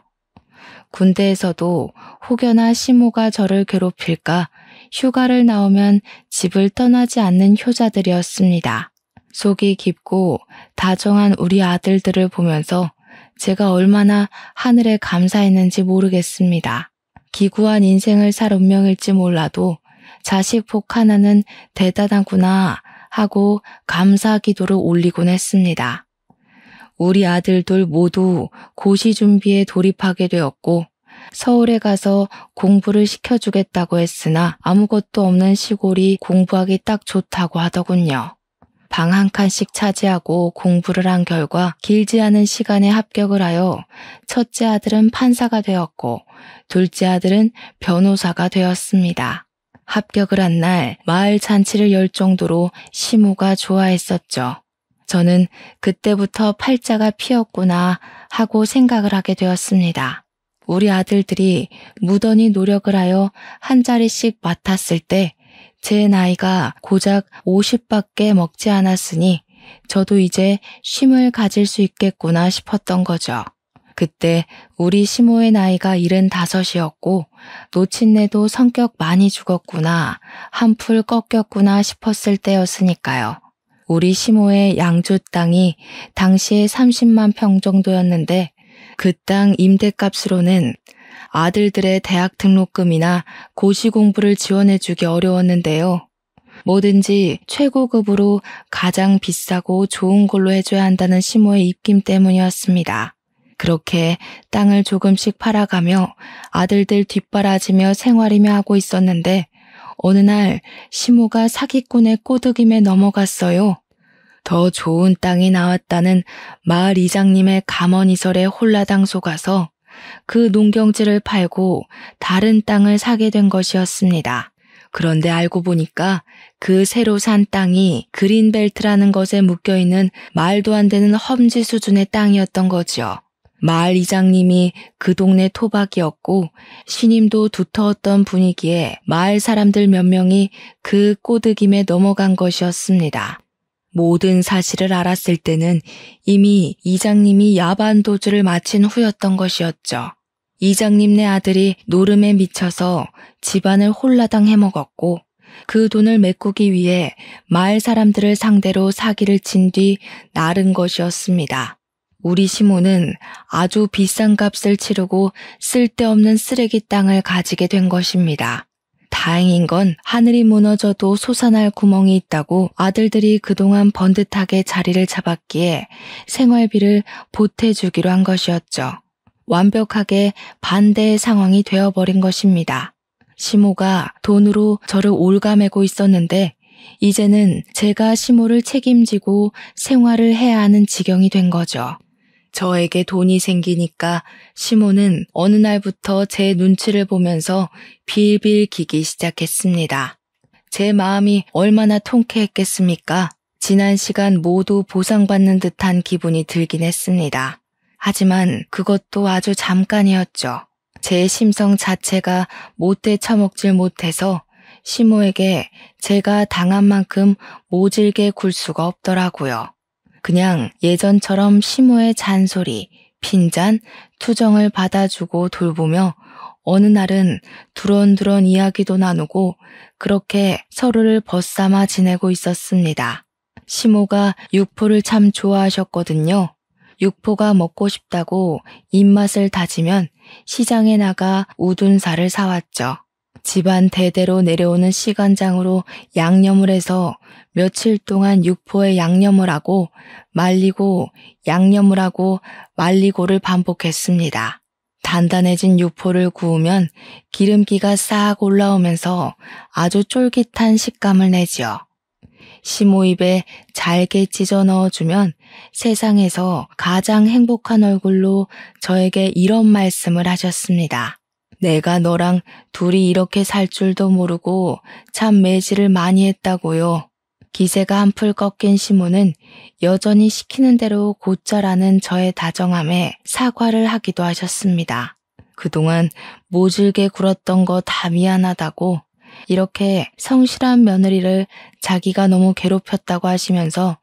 Speaker 1: 군대에서도 혹여나 시모가 저를 괴롭힐까 휴가를 나오면 집을 떠나지 않는 효자들이었습니다. 속이 깊고 다정한 우리 아들들을 보면서 제가 얼마나 하늘에 감사했는지 모르겠습니다. 기구한 인생을 살 운명일지 몰라도 자식 복 하나는 대단하구나 하고 감사 기도를 올리곤 했습니다. 우리 아들들 모두 고시 준비에 돌입하게 되었고 서울에 가서 공부를 시켜주겠다고 했으나 아무것도 없는 시골이 공부하기 딱 좋다고 하더군요. 방 한 칸씩 차지하고 공부를 한 결과 길지 않은 시간에 합격을 하여 첫째 아들은 판사가 되었고 둘째 아들은 변호사가 되었습니다. 합격을 한 날 마을 잔치를 열 정도로 시모가 좋아했었죠. 저는 그때부터 팔자가 피었구나 하고 생각을 하게 되었습니다. 우리 아들들이 무던히 노력을 하여 한 자리씩 맡았을 때 제 나이가 고작 50밖에 먹지 않았으니 저도 이제 쉼을 가질 수 있겠구나 싶었던 거죠. 그때 우리 시모의 나이가 75이었고 노친네도 성격 많이 죽었구나, 한풀 꺾였구나 싶었을 때였으니까요. 우리 시모의 양주 땅이 당시에 30만 평 정도였는데 그 땅 임대값으로는 아들들의 대학 등록금이나 고시 공부를 지원해주기 어려웠는데요. 뭐든지 최고급으로 가장 비싸고 좋은 걸로 해줘야 한다는 시모의 입김 때문이었습니다. 그렇게 땅을 조금씩 팔아가며 아들들 뒷바라지며 생활이며 하고 있었는데 어느 날 시모가 사기꾼의 꼬드김에 넘어갔어요. 더 좋은 땅이 나왔다는 마을 이장님의 감언이설에 홀라당 속아서 그 농경지를 팔고 다른 땅을 사게 된 것이었습니다. 그런데 알고 보니까 그 새로 산 땅이 그린벨트라는 것에 묶여있는 말도 안 되는 험지 수준의 땅이었던 거지요. 마을 이장님이 그 동네 토박이었고 신임도 두터웠던 분위기에 마을 사람들 몇 명이 그 꼬드김에 넘어간 것이었습니다. 모든 사실을 알았을 때는 이미 이장님이 야반도주를 마친 후였던 것이었죠. 이장님네 아들이 노름에 미쳐서 집안을 홀라당 해먹었고 그 돈을 메꾸기 위해 마을 사람들을 상대로 사기를 친 뒤 나른 것이었습니다. 우리 시모는 아주 비싼 값을 치르고 쓸데없는 쓰레기 땅을 가지게 된 것입니다. 다행인 건 하늘이 무너져도 솟아날 구멍이 있다고 아들들이 그동안 번듯하게 자리를 잡았기에 생활비를 보태주기로 한 것이었죠. 완벽하게 반대의 상황이 되어버린 것입니다. 시모가 돈으로 저를 올가매고 있었는데 이제는 제가 시모를 책임지고 생활을 해야 하는 지경이 된 거죠. 저에게 돈이 생기니까 시모는 어느 날부터 제 눈치를 보면서 빌빌 기기 시작했습니다. 제 마음이 얼마나 통쾌했겠습니까? 지난 시간 모두 보상받는 듯한 기분이 들긴 했습니다. 하지만 그것도 아주 잠깐이었죠. 제 심성 자체가 못돼 처먹질 못해서 시모에게 제가 당한 만큼 모질게 굴 수가 없더라고요. 그냥 예전처럼 시모의 잔소리, 핀잔, 투정을 받아주고 돌보며 어느 날은 두런두런 이야기도 나누고 그렇게 서로를 벗삼아 지내고 있었습니다. 시모가 육포를 참 좋아하셨거든요. 육포가 먹고 싶다고 입맛을 다지면 시장에 나가 우둔살을 사왔죠. 집안 대대로 내려오는 시간장으로 양념을 해서 며칠 동안 육포에 양념을 하고 말리고 양념을 하고 말리고를 반복했습니다. 단단해진 육포를 구우면 기름기가 싹 올라오면서 아주 쫄깃한 식감을 내지요. 시모 입에 잘게 찢어 넣어주면 세상에서 가장 행복한 얼굴로 저에게 이런 말씀을 하셨습니다. 내가 너랑 둘이 이렇게 살 줄도 모르고 참 매질을 많이 했다고요. 기세가 한풀 꺾인 시모는 여전히 시키는 대로 곧잘하는 저의 다정함에 사과를 하기도 하셨습니다. 그동안 모질게 굴었던 거 다 미안하다고 이렇게 성실한 며느리를 자기가 너무 괴롭혔다고 하시면서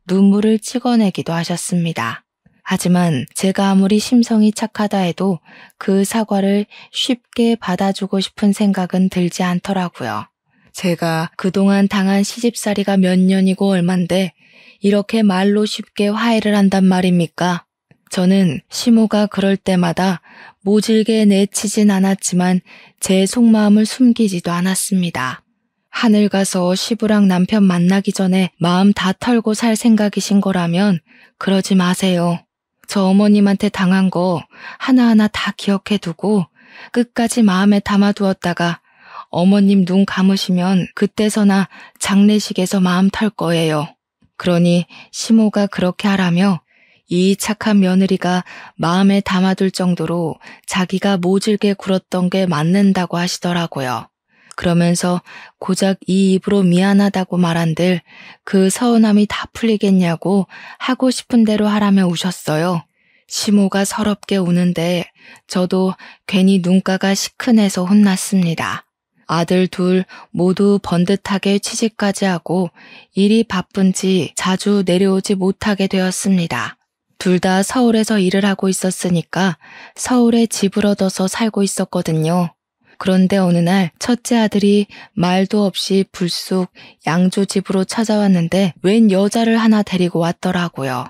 Speaker 1: 눈물을 찍어내기도 하셨습니다. 하지만 제가 아무리 심성이 착하다 해도 그 사과를 쉽게 받아주고 싶은 생각은 들지 않더라고요. 제가 그동안 당한 시집살이가 몇 년이고 얼만데 이렇게 말로 쉽게 화해를 한단 말입니까? 저는 시모가 그럴 때마다 모질게 내치진 않았지만 제 속마음을 숨기지도 않았습니다. 하늘 가서 시부랑 남편 만나기 전에 마음 다 털고 살 생각이신 거라면 그러지 마세요. 저 어머님한테 당한 거 하나하나 다 기억해두고 끝까지 마음에 담아두었다가 어머님 눈 감으시면 그때서나 장례식에서 마음 털 거예요. 그러니 시모가 그렇게 하라며 이 착한 며느리가 마음에 담아둘 정도로 자기가 모질게 굴었던 게 맞는다고 하시더라고요. 그러면서 고작 이 입으로 미안하다고 말한들 그 서운함이 다 풀리겠냐고 하고 싶은 대로 하라며 우셨어요. 시모가 서럽게 우는데 저도 괜히 눈가가 시큰해서 혼났습니다. 아들 둘 모두 번듯하게 취직까지 하고 일이 바쁜지 자주 내려오지 못하게 되었습니다. 둘 다 서울에서 일을 하고 있었으니까 서울에 집을 얻어서 살고 있었거든요. 그런데 어느 날 첫째 아들이 말도 없이 불쑥 양조 집으로 찾아왔는데 웬 여자를 하나 데리고 왔더라고요.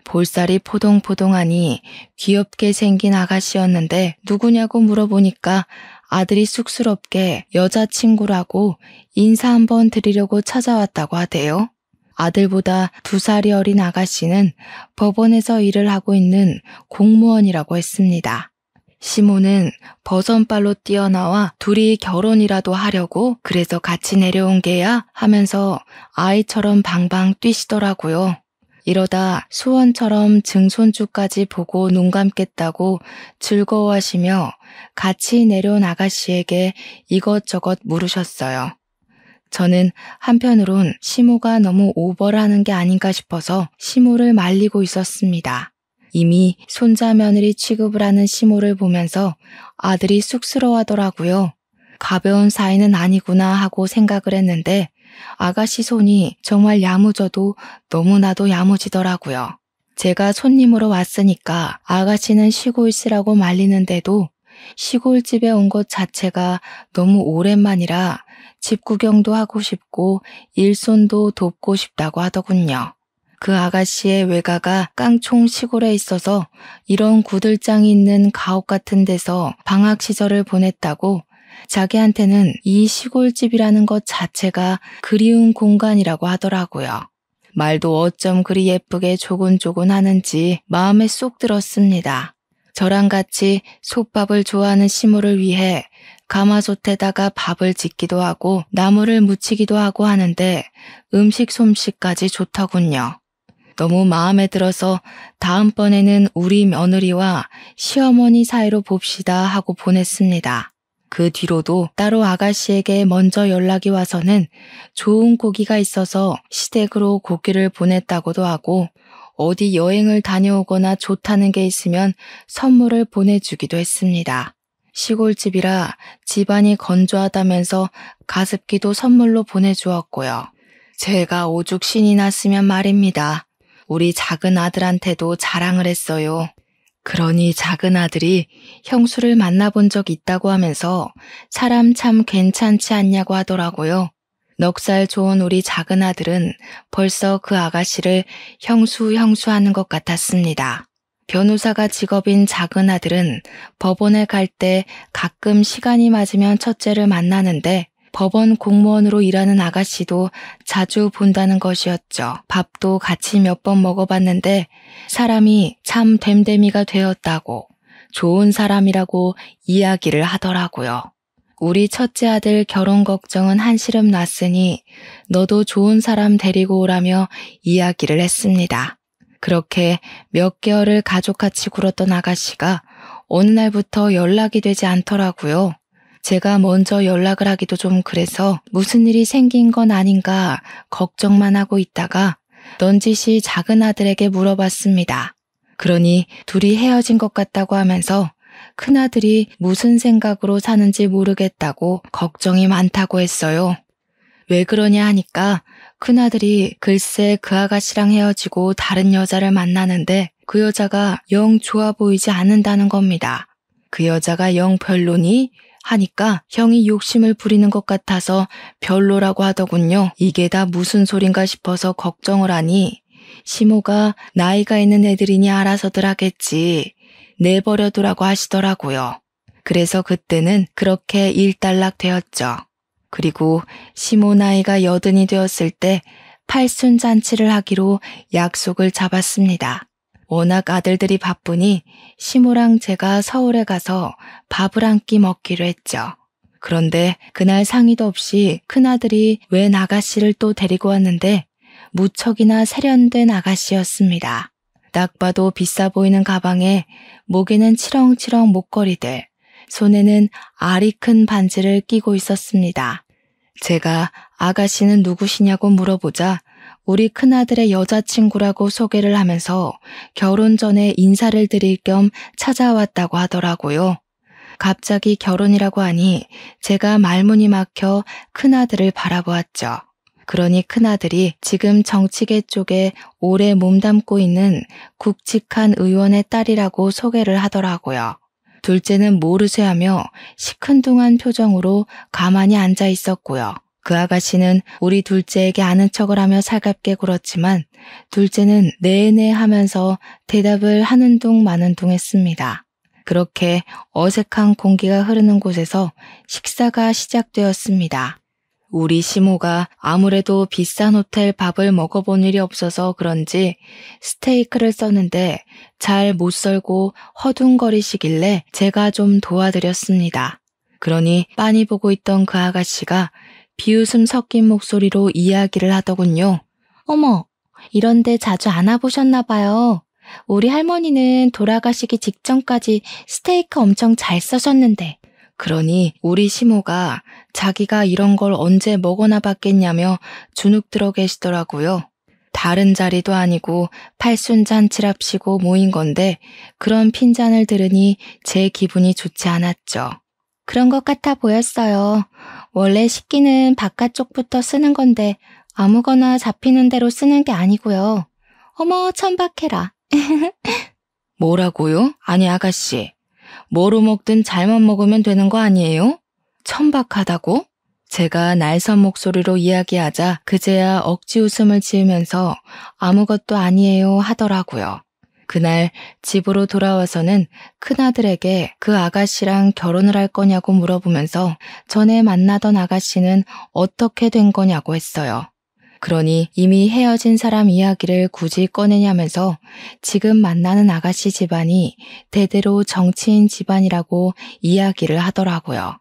Speaker 1: 볼살이 포동포동하니 귀엽게 생긴 아가씨였는데 누구냐고 물어보니까 아들이 쑥스럽게 여자친구라고 인사 한번 드리려고 찾아왔다고 하대요. 아들보다 2살이 어린 아가씨는 법원에서 일을 하고 있는 공무원이라고 했습니다. 시모는 버선발로 뛰어나와 둘이 결혼이라도 하려고 그래서 같이 내려온 게야 하면서 아이처럼 방방 뛰시더라고요. 이러다 소원처럼 증손주까지 보고 눈 감겠다고 즐거워하시며 같이 내려온 아가씨에게 이것저것 물으셨어요. 저는 한편으론 시모가 너무 오버를 하는 게 아닌가 싶어서 시모를 말리고 있었습니다. 이미 손자 며느리 취급을 하는 시모를 보면서 아들이 쑥스러워하더라고요. 가벼운 사이는 아니구나 하고 생각을 했는데 아가씨 손이 정말 야무져도 너무나도 야무지더라고요. 제가 손님으로 왔으니까 아가씨는 쉬고 있으라고 말리는데도 시골집에 온 것 자체가 너무 오랜만이라 집 구경도 하고 싶고 일손도 돕고 싶다고 하더군요. 그 아가씨의 외가가 깡총 시골에 있어서 이런 구들장이 있는 가옥 같은 데서 방학 시절을 보냈다고 자기한테는 이 시골집이라는 것 자체가 그리운 공간이라고 하더라고요. 말도 어쩜 그리 예쁘게 조곤조곤 하는지 마음에 쏙 들었습니다. 저랑 같이 솥밥을 좋아하는 시모를 위해 가마솥에다가 밥을 짓기도 하고 나물을 무치기도 하고 하는데 음식 솜씨까지 좋더군요. 너무 마음에 들어서 다음번에는 우리 며느리와 시어머니 사이로 봅시다 하고 보냈습니다. 그 뒤로도 따로 아가씨에게 먼저 연락이 와서는 좋은 고기가 있어서 시댁으로 고기를 보냈다고도 하고 어디 여행을 다녀오거나 좋다는 게 있으면 선물을 보내주기도 했습니다. 시골집이라 집안이 건조하다면서 가습기도 선물로 보내주었고요. 제가 오죽 신이 났으면 말입니다. 우리 작은 아들한테도 자랑을 했어요. 그러니 작은 아들이 형수를 만나본 적 있다고 하면서 사람 참 괜찮지 않냐고 하더라고요. 넉살 좋은 우리 작은 아들은 벌써 그 아가씨를 형수 하는 것 같았습니다. 변호사가 직업인 작은 아들은 법원에 갈 때 가끔 시간이 맞으면 첫째를 만나는데 법원 공무원으로 일하는 아가씨도 자주 본다는 것이었죠. 밥도 같이 몇 번 먹어봤는데 사람이 참 됨됨이가 되었다고 좋은 사람이라고 이야기를 하더라고요. 우리 첫째 아들 결혼 걱정은 한시름 났으니 너도 좋은 사람 데리고 오라며 이야기를 했습니다. 그렇게 몇 개월을 가족같이 굴었던 아가씨가 어느 날부터 연락이 되지 않더라고요. 제가 먼저 연락을 하기도 좀 그래서 무슨 일이 생긴 건 아닌가 걱정만 하고 있다가 넌지시 작은 아들에게 물어봤습니다. 그러니 둘이 헤어진 것 같다고 하면서 큰아들이 무슨 생각으로 사는지 모르겠다고 걱정이 많다고 했어요. 왜 그러냐 하니까 큰아들이 글쎄 그 아가씨랑 헤어지고 다른 여자를 만나는데 그 여자가 영 좋아 보이지 않는다는 겁니다. 그 여자가 영 별로니? 하니까 형이 욕심을 부리는 것 같아서 별로라고 하더군요. 이게 다 무슨 소린가 싶어서 걱정을 하니 시모가 나이가 있는 애들이니 알아서들 하겠지. 내버려두라고 하시더라고요. 그래서 그때는 그렇게 일단락 되었죠. 그리고 시모 나이가 80이 되었을 때 팔순잔치를 하기로 약속을 잡았습니다. 워낙 아들들이 바쁘니 시모랑 제가 서울에 가서 밥을 한 끼 먹기로 했죠. 그런데 그날 상의도 없이 큰아들이 웬 아가씨를 또 데리고 왔는데 무척이나 세련된 아가씨였습니다. 딱 봐도 비싸 보이는 가방에 목에는 치렁치렁 목걸이들, 손에는 알이 큰 반지를 끼고 있었습니다. 제가 아가씨는 누구시냐고 물어보자 우리 큰아들의 여자친구라고 소개를 하면서 결혼 전에 인사를 드릴 겸 찾아왔다고 하더라고요. 갑자기 결혼이라고 하니 제가 말문이 막혀 큰아들을 바라보았죠. 그러니 큰아들이 지금 정치계 쪽에 오래 몸담고 있는 굵직한 의원의 딸이라고 소개를 하더라고요. 둘째는 모르쇠하며 시큰둥한 표정으로 가만히 앉아 있었고요. 그 아가씨는 우리 둘째에게 아는 척을 하며 살갑게 굴었지만 둘째는 네네 하면서 대답을 하는 둥 마는 둥 했습니다. 그렇게 어색한 공기가 흐르는 곳에서 식사가 시작되었습니다. 우리 시모가 아무래도 비싼 호텔 밥을 먹어본 일이 없어서 그런지 스테이크를 썼는데 잘 못 썰고 허둥거리시길래 제가 좀 도와드렸습니다. 그러니 빤히 보고 있던 그 아가씨가 비웃음 섞인 목소리로 이야기를 하더군요. 어머, 이런데 자주 안 와보셨나 봐요. 우리 할머니는 돌아가시기 직전까지 스테이크 엄청 잘 써셨는데. 그러니 우리 시모가 자기가 이런 걸 언제 먹어나 봤겠냐며 주눅 들어 계시더라고요. 다른 자리도 아니고 팔순잔치랍시고 모인 건데 그런 핀잔을 들으니 제 기분이 좋지 않았죠. 그런 것 같아 보였어요. 원래 식기는 바깥쪽부터 쓰는 건데 아무거나 잡히는 대로 쓰는 게 아니고요. 어머, 천박해라. 뭐라고요? 아니 아가씨, 뭐로 먹든 잘만 먹으면 되는 거 아니에요? 천박하다고? 제가 날선 목소리로 이야기하자 그제야 억지 웃음을 지으면서 아무것도 아니에요 하더라고요. 그날 집으로 돌아와서는 큰아들에게 그 아가씨랑 결혼을 할 거냐고 물어보면서 전에 만나던 아가씨는 어떻게 된 거냐고 했어요. 그러니 이미 헤어진 사람 이야기를 굳이 꺼내냐면서 지금 만나는 아가씨 집안이 대대로 정치인 집안이라고 이야기를 하더라고요.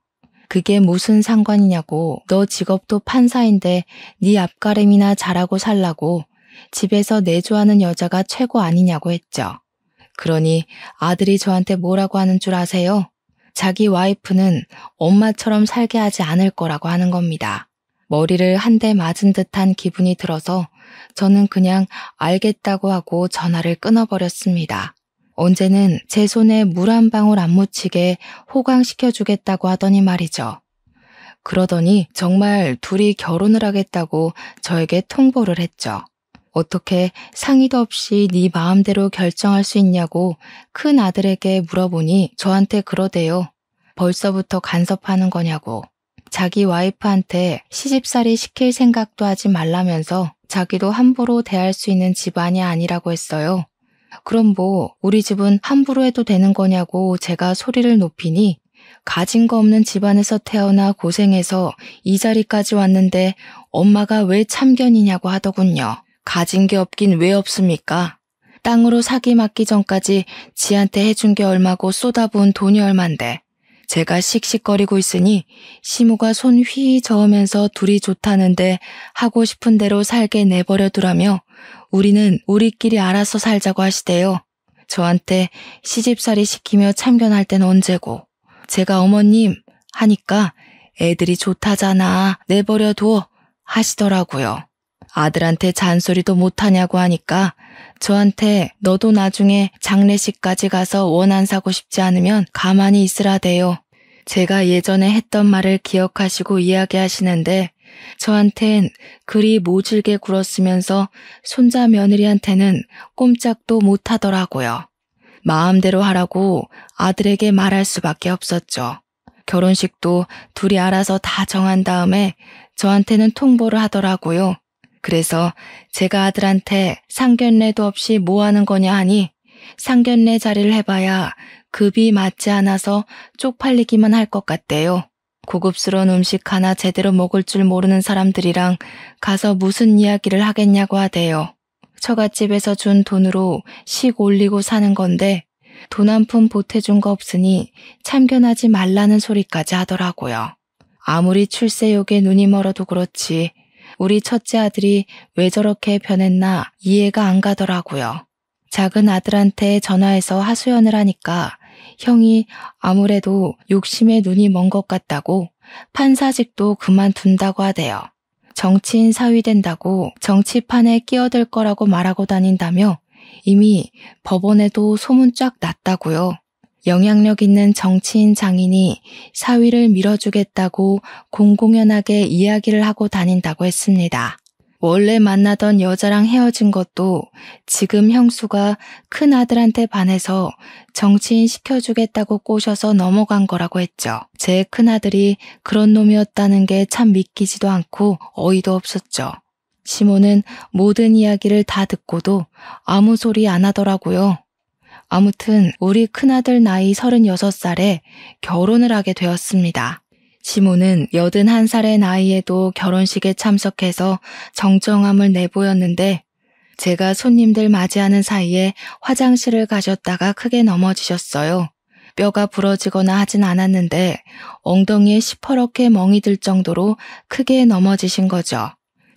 Speaker 1: 그게 무슨 상관이냐고 너 직업도 판사인데 네 앞가림이나 잘하고 살라고 집에서 내조하는 여자가 최고 아니냐고 했죠. 그러니 아들이 저한테 뭐라고 하는 줄 아세요? 자기 와이프는 엄마처럼 살게 하지 않을 거라고 하는 겁니다. 머리를 한 대 맞은 듯한 기분이 들어서 저는 그냥 알겠다고 하고 전화를 끊어버렸습니다. 언제는 제 손에 물 한 방울 안 묻히게 호강시켜주겠다고 하더니 말이죠. 그러더니 정말 둘이 결혼을 하겠다고 저에게 통보를 했죠. 어떻게 상의도 없이 네 마음대로 결정할 수 있냐고 큰 아들에게 물어보니 저한테 그러대요. 벌써부터 간섭하는 거냐고. 자기 와이프한테 시집살이 시킬 생각도 하지 말라면서 자기도 함부로 대할 수 있는 집안이 아니라고 했어요. 그럼 뭐 우리 집은 함부로 해도 되는 거냐고 제가 소리를 높이니 가진 거 없는 집안에서 태어나 고생해서 이 자리까지 왔는데 엄마가 왜 참견이냐고 하더군요. 가진 게 없긴 왜 없습니까? 땅으로 사기 맞기 전까지 지한테 해준 게 얼마고 쏟아부은 돈이 얼만데. 제가 씩씩거리고 있으니 시모가 손 휘 저으면서 둘이 좋다는데 하고 싶은 대로 살게 내버려 두라며 우리는 우리끼리 알아서 살자고 하시대요. 저한테 시집살이 시키며 참견할 땐 언제고. 제가 어머님 하니까 애들이 좋다잖아. 내버려둬 하시더라고요. 아들한테 잔소리도 못하냐고 하니까 저한테 너도 나중에 장례식까지 가서 원 안 사고 싶지 않으면 가만히 있으라대요. 제가 예전에 했던 말을 기억하시고 이야기하시는데 저한텐 그리 모질게 굴었으면서 손자 며느리한테는 꼼짝도 못하더라고요. 마음대로 하라고 아들에게 말할 수밖에 없었죠. 결혼식도 둘이 알아서 다 정한 다음에 저한테는 통보를 하더라고요. 그래서 제가 아들한테 상견례도 없이 뭐 하는 거냐 하니 상견례 자리를 해봐야 급이 맞지 않아서 쪽팔리기만 할 것 같대요. 고급스러운 음식 하나 제대로 먹을 줄 모르는 사람들이랑 가서 무슨 이야기를 하겠냐고 하대요. 처갓집에서 준 돈으로 식 올리고 사는 건데 돈 한 푼 보태준 거 없으니 참견하지 말라는 소리까지 하더라고요. 아무리 출세욕에 눈이 멀어도 그렇지 우리 첫째 아들이 왜 저렇게 변했나 이해가 안 가더라고요. 작은 아들한테 전화해서 하소연을 하니까 형이 아무래도 욕심에 눈이 먼 것 같다고 판사직도 그만둔다고 하대요. 정치인 사위 된다고 정치판에 끼어들 거라고 말하고 다닌다며 이미 법원에도 소문 쫙 났다고요. 영향력 있는 정치인 장인이 사위를 밀어주겠다고 공공연하게 이야기를 하고 다닌다고 했습니다. 원래 만나던 여자랑 헤어진 것도 지금 형수가 큰아들한테 반해서 정치인 시켜주겠다고 꼬셔서 넘어간 거라고 했죠. 제 큰아들이 그런 놈이었다는 게 참 믿기지도 않고 어이도 없었죠. 시모는 모든 이야기를 다 듣고도 아무 소리 안 하더라고요. 아무튼 우리 큰아들 나이 36살에 결혼을 하게 되었습니다. 시모는 81살의 나이에도 결혼식에 참석해서 정정함을 내보였는데 제가 손님들 맞이하는 사이에 화장실을 가셨다가 크게 넘어지셨어요. 뼈가 부러지거나 하진 않았는데 엉덩이에 시퍼렇게 멍이 들 정도로 크게 넘어지신 거죠.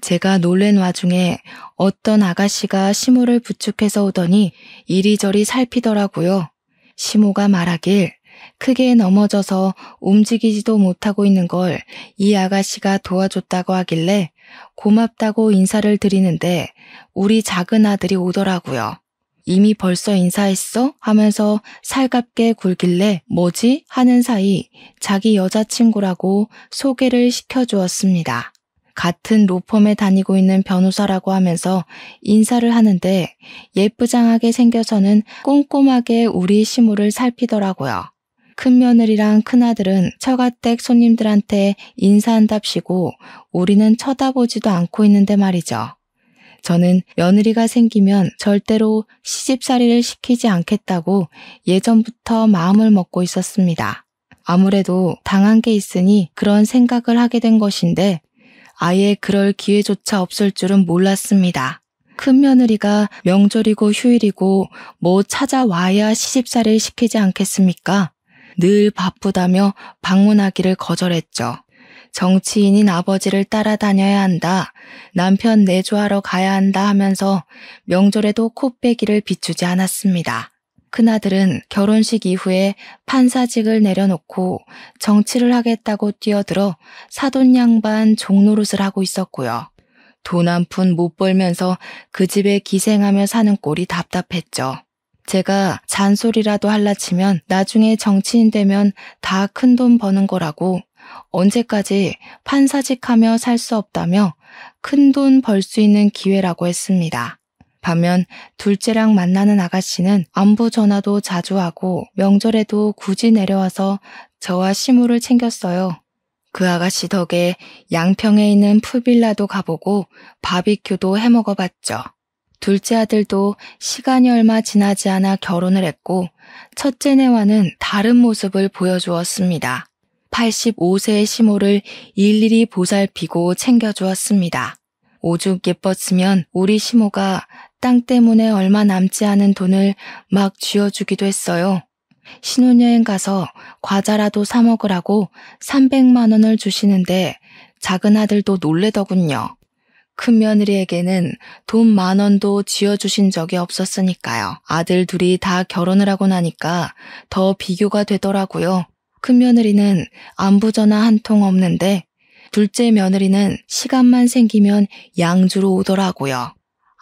Speaker 1: 제가 놀란 와중에 어떤 아가씨가 시모를 부축해서 오더니 이리저리 살피더라고요. 시모가 말하길 크게 넘어져서 움직이지도 못하고 있는 걸 이 아가씨가 도와줬다고 하길래 고맙다고 인사를 드리는데 우리 작은 아들이 오더라고요. 이미 벌써 인사했어? 하면서 살갑게 굴길래 뭐지? 하는 사이 자기 여자친구라고 소개를 시켜주었습니다. 같은 로펌에 다니고 있는 변호사라고 하면서 인사를 하는데 예쁘장하게 생겨서는 꼼꼼하게 우리 시모를 살피더라고요. 큰며느리랑 큰아들은 처가댁 손님들한테 인사한답시고 우리는 쳐다보지도 않고 있는데 말이죠. 저는 며느리가 생기면 절대로 시집살이를 시키지 않겠다고 예전부터 마음을 먹고 있었습니다. 아무래도 당한 게 있으니 그런 생각을 하게 된 것인데 아예 그럴 기회조차 없을 줄은 몰랐습니다. 큰며느리가 명절이고 휴일이고 뭐 찾아와야 시집살이를 시키지 않겠습니까? 늘 바쁘다며 방문하기를 거절했죠. 정치인인 아버지를 따라다녀야 한다. 남편 내조하러 가야 한다 하면서 명절에도 코빼기를 비추지 않았습니다. 큰아들은 결혼식 이후에 판사직을 내려놓고 정치를 하겠다고 뛰어들어 사돈 양반 종노릇을 하고 있었고요. 돈 한 푼 못 벌면서 그 집에 기생하며 사는 꼴이 답답했죠. 제가 잔소리라도 할라 치면 나중에 정치인 되면 다 큰돈 버는 거라고 언제까지 판사직하며 살 수 없다며 큰돈 벌 수 있는 기회라고 했습니다. 반면 둘째랑 만나는 아가씨는 안부 전화도 자주 하고 명절에도 굳이 내려와서 저와 시모를 챙겼어요. 그 아가씨 덕에 양평에 있는 푸빌라도 가보고 바비큐도 해먹어봤죠. 둘째 아들도 시간이 얼마 지나지 않아 결혼을 했고 첫째네와는 다른 모습을 보여주었습니다. 85세의 시모를 일일이 보살피고 챙겨주었습니다. 오죽 예뻤으면 우리 시모가 땅 때문에 얼마 남지 않은 돈을 막 쥐어주기도 했어요. 신혼여행 가서 과자라도 사 먹으라고 300만 원을 주시는데 작은 아들도 놀래더군요. 큰며느리에게는 돈 10,000원도 쥐어주신 적이 없었으니까요. 아들 둘이 다 결혼을 하고 나니까 더 비교가 되더라고요. 큰며느리는 안부 전화 한 통 없는데 둘째 며느리는 시간만 생기면 양주로 오더라고요.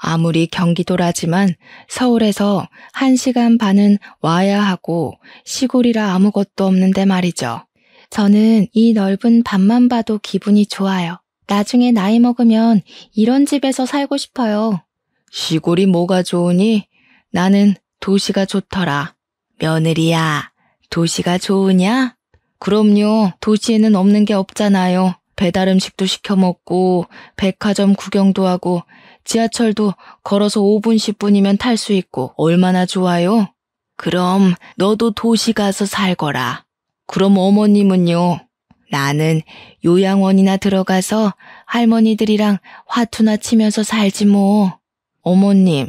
Speaker 1: 아무리 경기도라지만 서울에서 1시간 반은 와야 하고 시골이라 아무것도 없는데 말이죠. 저는 이 넓은 밭만 봐도 기분이 좋아요. 나중에 나이 먹으면 이런 집에서 살고 싶어요. 시골이 뭐가 좋으니? 나는 도시가 좋더라. 며느리야, 도시가 좋으냐? 그럼요. 도시에는 없는 게 없잖아요. 배달 음식도 시켜 먹고 백화점 구경도 하고 지하철도 걸어서 5분 10분이면 탈 수 있고 얼마나 좋아요? 그럼 너도 도시 가서 살거라. 그럼 어머님은요? 나는 요양원이나 들어가서 할머니들이랑 화투나 치면서 살지 뭐. 어머님,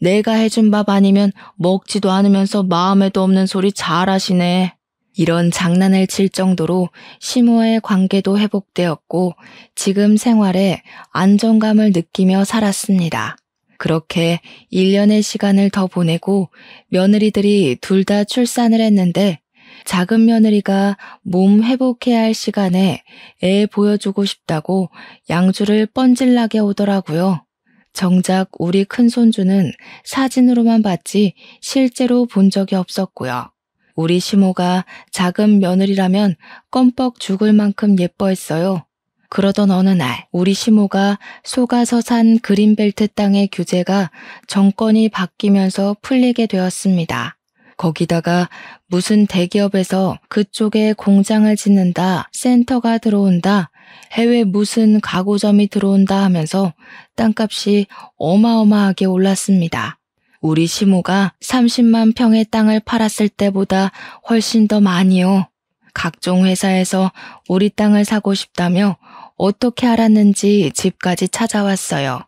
Speaker 1: 내가 해준 밥 아니면 먹지도 않으면서 마음에도 없는 소리 잘하시네. 이런 장난을 칠 정도로 시모와의 관계도 회복되었고 지금 생활에 안정감을 느끼며 살았습니다. 그렇게 1년의 시간을 더 보내고 며느리들이 둘 다 출산을 했는데 작은 며느리가 몸 회복해야 할 시간에 애 보여주고 싶다고 양주를 뻔질나게 오더라고요. 정작 우리 큰손주는 사진으로만 봤지 실제로 본 적이 없었고요. 우리 시모가 작은 며느리라면 껌뻑 죽을 만큼 예뻐했어요. 그러던 어느 날 우리 시모가 속아서 산 그린벨트 땅의 규제가 정권이 바뀌면서 풀리게 되었습니다. 거기다가 무슨 대기업에서 그쪽에 공장을 짓는다, 센터가 들어온다, 해외 무슨 가구점이 들어온다 하면서 땅값이 어마어마하게 올랐습니다. 우리 시모가 30만 평의 땅을 팔았을 때보다 훨씬 더 많이요. 각종 회사에서 우리 땅을 사고 싶다며 어떻게 알았는지 집까지 찾아왔어요.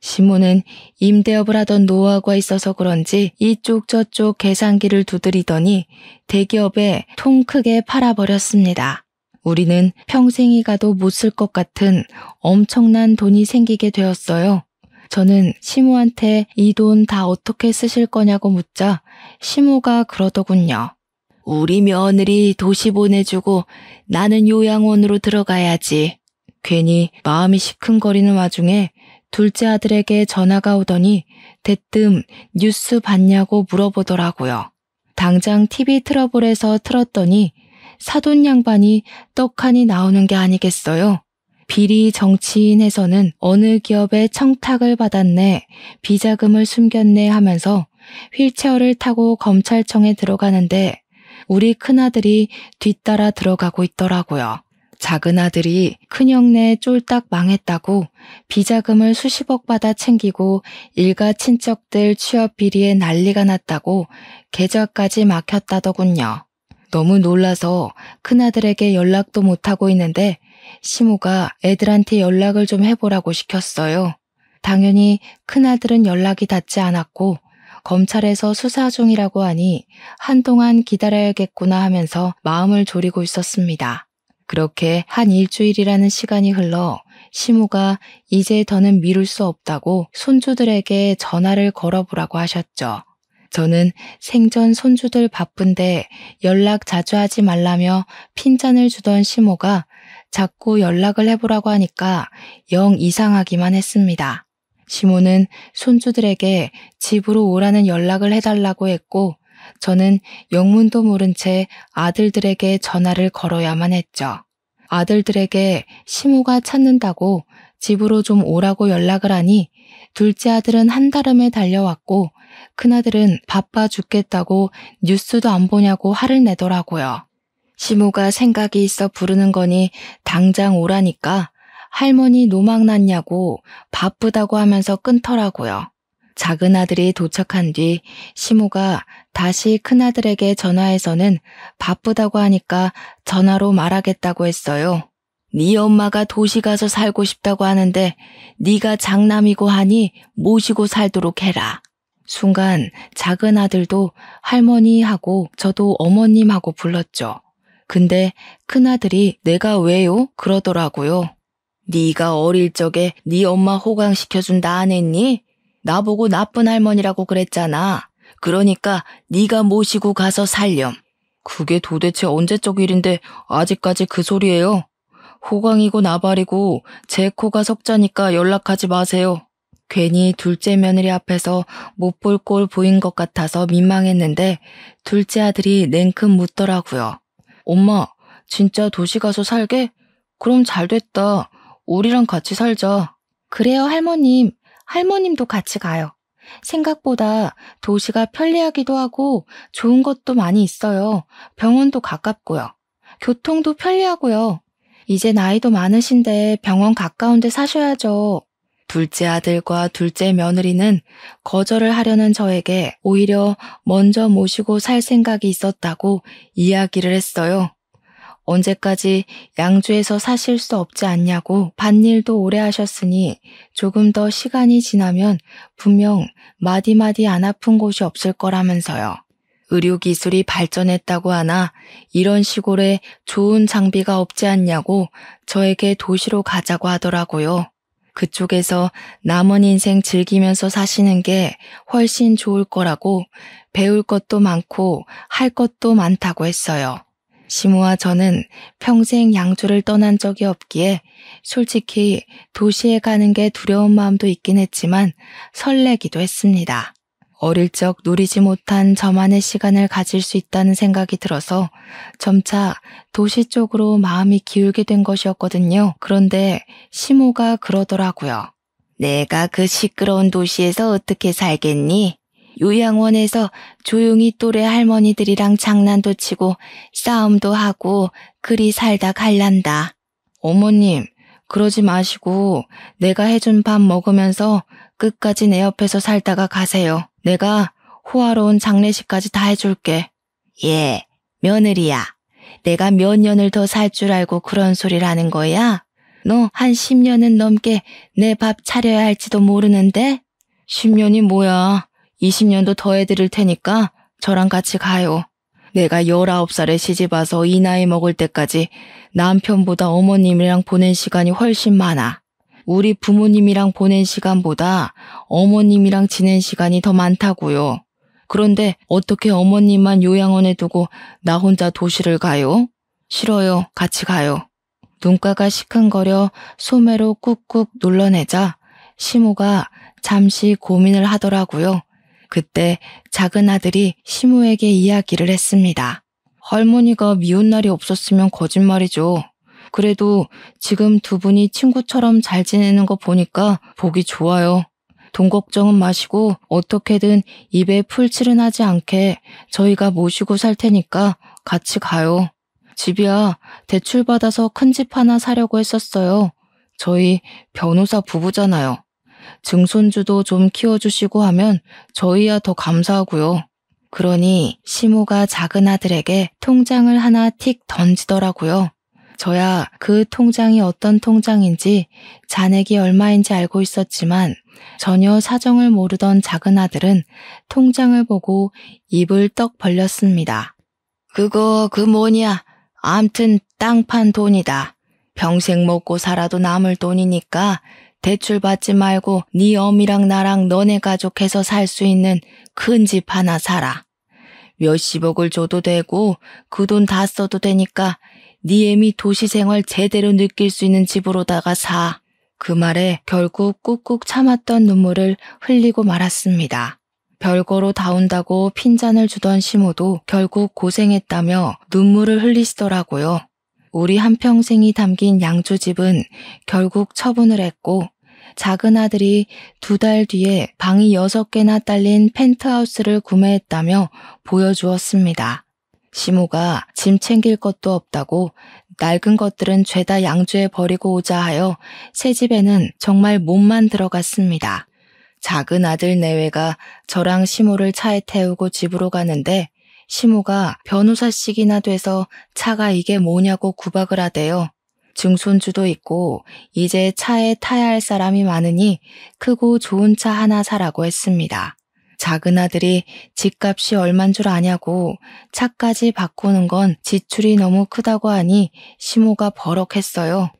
Speaker 1: 시모는 임대업을 하던 노하우가 있어서 그런지 이쪽 저쪽 계산기를 두드리더니 대기업에 통 크게 팔아버렸습니다. 우리는 평생이 가도 못 쓸 것 같은 엄청난 돈이 생기게 되었어요. 저는 시모한테 이 돈 다 어떻게 쓰실 거냐고 묻자 시모가 그러더군요. 우리 며느리 도시 보내주고 나는 요양원으로 들어가야지. 괜히 마음이 시큰거리는 와중에 둘째 아들에게 전화가 오더니 대뜸 뉴스 봤냐고 물어보더라고요. 당장 TV 틀어보래서 틀었더니 사돈 양반이 떡하니 나오는 게 아니겠어요. 비리 정치인에서는 어느 기업에 청탁을 받았네, 비자금을 숨겼네 하면서 휠체어를 타고 검찰청에 들어가는데 우리 큰아들이 뒤따라 들어가고 있더라고요. 작은 아들이 큰형네 쫄딱 망했다고 비자금을 수십억 받아 챙기고 일가 친척들 취업 비리에 난리가 났다고 계좌까지 막혔다더군요. 너무 놀라서 큰아들에게 연락도 못하고 있는데 시모가 애들한테 연락을 좀 해보라고 시켰어요. 당연히 큰아들은 연락이 닿지 않았고 검찰에서 수사 중이라고 하니 한동안 기다려야겠구나 하면서 마음을 졸이고 있었습니다. 그렇게 한 일주일이라는 시간이 흘러 시모가 이제 더는 미룰 수 없다고 손주들에게 전화를 걸어보라고 하셨죠. 저는 생전 손주들 바쁜데 연락 자주 하지 말라며 핀잔을 주던 시모가 자꾸 연락을 해보라고 하니까 영 이상하기만 했습니다. 시모는 손주들에게 집으로 오라는 연락을 해달라고 했고 저는 영문도 모른 채 아들들에게 전화를 걸어야만 했죠. 아들들에게 시모가 찾는다고 집으로 좀 오라고 연락을 하니 둘째 아들은 한달음에 달려왔고 큰아들은 바빠 죽겠다고 뉴스도 안 보냐고 화를 내더라고요. 시모가 생각이 있어 부르는 거니 당장 오라니까 할머니 노망 났냐고 바쁘다고 하면서 끊더라고요. 작은 아들이 도착한 뒤 시모가 다시 큰아들에게 전화해서는 바쁘다고 하니까 전화로 말하겠다고 했어요. 네 엄마가 도시 가서 살고 싶다고 하는데 네가 장남이고 하니 모시고 살도록 해라. 순간 작은 아들도 할머니하고 저도 어머님하고 불렀죠. 근데 큰아들이 내가 왜요? 그러더라고요. 네가 어릴 적에 네 엄마 호강시켜준다 안 했니? 나보고 나쁜 할머니라고 그랬잖아. 그러니까 네가 모시고 가서 살렴. 그게 도대체 언제적 일인데 아직까지 그 소리예요? 호강이고 나발이고 제 코가 석자니까 연락하지 마세요. 괜히 둘째 며느리 앞에서 못 볼 꼴 보인 것 같아서 민망했는데 둘째 아들이 냉큼 묻더라고요. 엄마, 진짜 도시 가서 살게? 그럼 잘 됐다. 우리랑 같이 살자. 그래요, 할머님. 할머님도 같이 가요. 생각보다 도시가 편리하기도 하고 좋은 것도 많이 있어요. 병원도 가깝고요. 교통도 편리하고요. 이제 나이도 많으신데 병원 가까운 데 사셔야죠. 둘째 아들과 둘째 며느리는 거절을 하려는 저에게 오히려 먼저 모시고 살 생각이 있었다고 이야기를 했어요. 언제까지 양주에서 사실 수 없지 않냐고 밭일도 오래 하셨으니 조금 더 시간이 지나면 분명 마디마디 안 아픈 곳이 없을 거라면서요. 의료기술이 발전했다고 하나 이런 시골에 좋은 장비가 없지 않냐고 저에게 도시로 가자고 하더라고요. 그쪽에서 남은 인생 즐기면서 사시는 게 훨씬 좋을 거라고 배울 것도 많고 할 것도 많다고 했어요. 시모와 저는 평생 양주를 떠난 적이 없기에 솔직히 도시에 가는 게 두려운 마음도 있긴 했지만 설레기도 했습니다. 어릴 적 누리지 못한 저만의 시간을 가질 수 있다는 생각이 들어서 점차 도시 쪽으로 마음이 기울게 된 것이었거든요. 그런데 시모가 그러더라고요. 내가 그 시끄러운 도시에서 어떻게 살겠니? 요양원에서 조용히 또래 할머니들이랑 장난도 치고 싸움도 하고 그리 살다 갈란다. 어머님, 그러지 마시고 내가 해준 밥 먹으면서 끝까지 내 옆에서 살다가 가세요. 내가 호화로운 장례식까지 다 해줄게. 예, 며느리야. 내가 몇 년을 더 살 줄 알고 그런 소리를 하는 거야? 너 한 10년은 넘게 내 밥 차려야 할지도 모르는데? 10년이 뭐야. 20년도 더 해드릴 테니까 저랑 같이 가요. 내가 19살에 시집와서 이 나이 먹을 때까지 남편보다 어머님이랑 보낸 시간이 훨씬 많아. 우리 부모님이랑 보낸 시간보다 어머님이랑 지낸 시간이 더 많다고요. 그런데 어떻게 어머님만 요양원에 두고 나 혼자 도시를 가요? 싫어요. 같이 가요. 눈가가 시큰거려 소매로 꾹꾹 눌러내자 시모가 잠시 고민을 하더라고요. 그때 작은 아들이 시모에게 이야기를 했습니다. 할머니가 미운 날이 없었으면 거짓말이죠. 그래도 지금 두 분이 친구처럼 잘 지내는 거 보니까 보기 좋아요. 돈 걱정은 마시고 어떻게든 입에 풀칠은 하지 않게 저희가 모시고 살 테니까 같이 가요. 집이야 대출받아서 큰 집 하나 사려고 했었어요. 저희 변호사 부부잖아요. 증손주도 좀 키워주시고 하면 저희야 더 감사하고요. 그러니 시모가 작은 아들에게 통장을 하나 틱 던지더라고요. 저야 그 통장이 어떤 통장인지 잔액이 얼마인지 알고 있었지만 전혀 사정을 모르던 작은 아들은 통장을 보고 입을 떡 벌렸습니다. 그거 그 뭐냐? 암튼 땅 판 돈이다. 평생 먹고 살아도 남을 돈이니까 대출 받지 말고 네 어미랑 나랑 너네 가족 해서 살 수 있는 큰 집 하나 사라. 몇십억을 줘도 되고 그 돈 다 써도 되니까 네 애미 도시생활 제대로 느낄 수 있는 집으로다가 사. 그 말에 결국 꾹꾹 참았던 눈물을 흘리고 말았습니다. 별거로 다운다고 핀잔을 주던 시모도 결국 고생했다며 눈물을 흘리시더라고요. 우리 한평생이 담긴 양주집은 결국 처분을 했고 작은 아들이 2달 뒤에 방이 6개나 딸린 펜트하우스를 구매했다며 보여주었습니다. 시모가 짐 챙길 것도 없다고 낡은 것들은 죄다 양주에 버리고 오자 하여 새 집에는 정말 몸만 들어갔습니다. 작은 아들 내외가 저랑 시모를 차에 태우고 집으로 가는데 시모가 변호사씩이나 돼서 차가 이게 뭐냐고 구박을 하대요. 증손주도 있고 이제 차에 타야 할 사람이 많으니 크고 좋은 차 하나 사라고 했습니다. 작은 아들이 집값이 얼만 줄 아냐고 차까지 바꾸는 건 지출이 너무 크다고 하니 시모가 버럭했어요.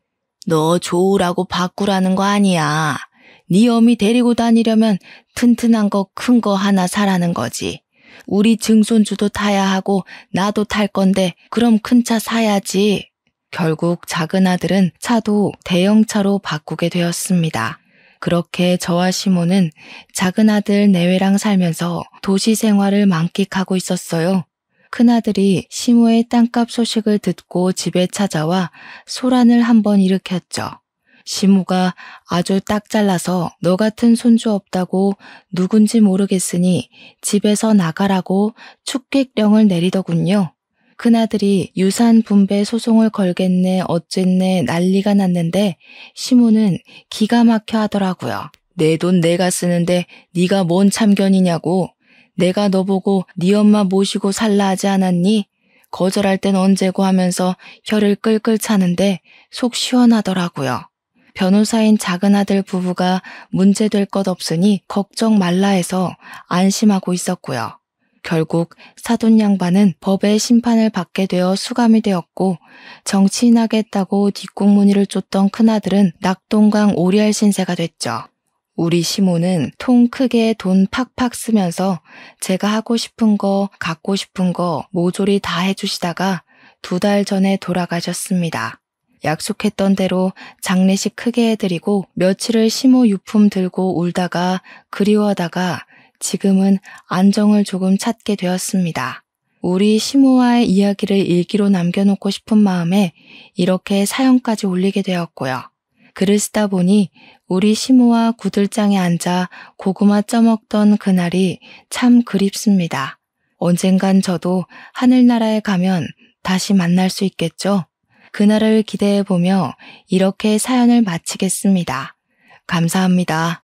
Speaker 1: 너 좋으라고 바꾸라는 거 아니야. 네 어미 데리고 다니려면 튼튼한 거 큰 거 하나 사라는 거지. 우리 증손주도 타야 하고 나도 탈 건데 그럼 큰 차 사야지. 결국 작은 아들은 차도 대형차로 바꾸게 되었습니다. 그렇게 저와 시모는 작은 아들 내외랑 살면서 도시 생활을 만끽하고 있었어요. 큰아들이 시모의 땅값 소식을 듣고 집에 찾아와 소란을 한번 일으켰죠. 시모가 아주 딱 잘라서 너 같은 손주 없다고 누군지 모르겠으니 집에서 나가라고 축객령을 내리더군요. 큰아들이 유산 분배 소송을 걸겠네 어쨌네 난리가 났는데 시모는 기가 막혀 하더라고요. 내 돈 내가 쓰는데 네가 뭔 참견이냐고. 내가 너 보고 네 엄마 모시고 살라 하지 않았니? 거절할 땐 언제고 하면서 혀를 끌끌 차는데 속 시원하더라고요. 변호사인 작은 아들 부부가 문제될 것 없으니 걱정 말라 해서 안심하고 있었고요. 결국 사돈 양반은 법의 심판을 받게 되어 수감이 되었고 정치인하겠다고 뒷공무니를 쫓던 큰아들은 낙동강 오리알 신세가 됐죠. 우리 시모는 통 크게 돈 팍팍 쓰면서 제가 하고 싶은 거, 갖고 싶은 거 모조리 다 해주시다가 2달 전에 돌아가셨습니다. 약속했던 대로 장례식 크게 해드리고 며칠을 시모 유품 들고 울다가 그리워하다가 지금은 안정을 조금 찾게 되었습니다. 우리 시모와의 이야기를 일기로 남겨놓고 싶은 마음에 이렇게 사연까지 올리게 되었고요. 글을 쓰다 보니 우리 시모와 구들장에 앉아 고구마 쪄먹던 그날이 참 그립습니다. 언젠간 저도 하늘나라에 가면 다시 만날 수 있겠죠? 그날을 기대해보며 이렇게 사연을 마치겠습니다. 감사합니다.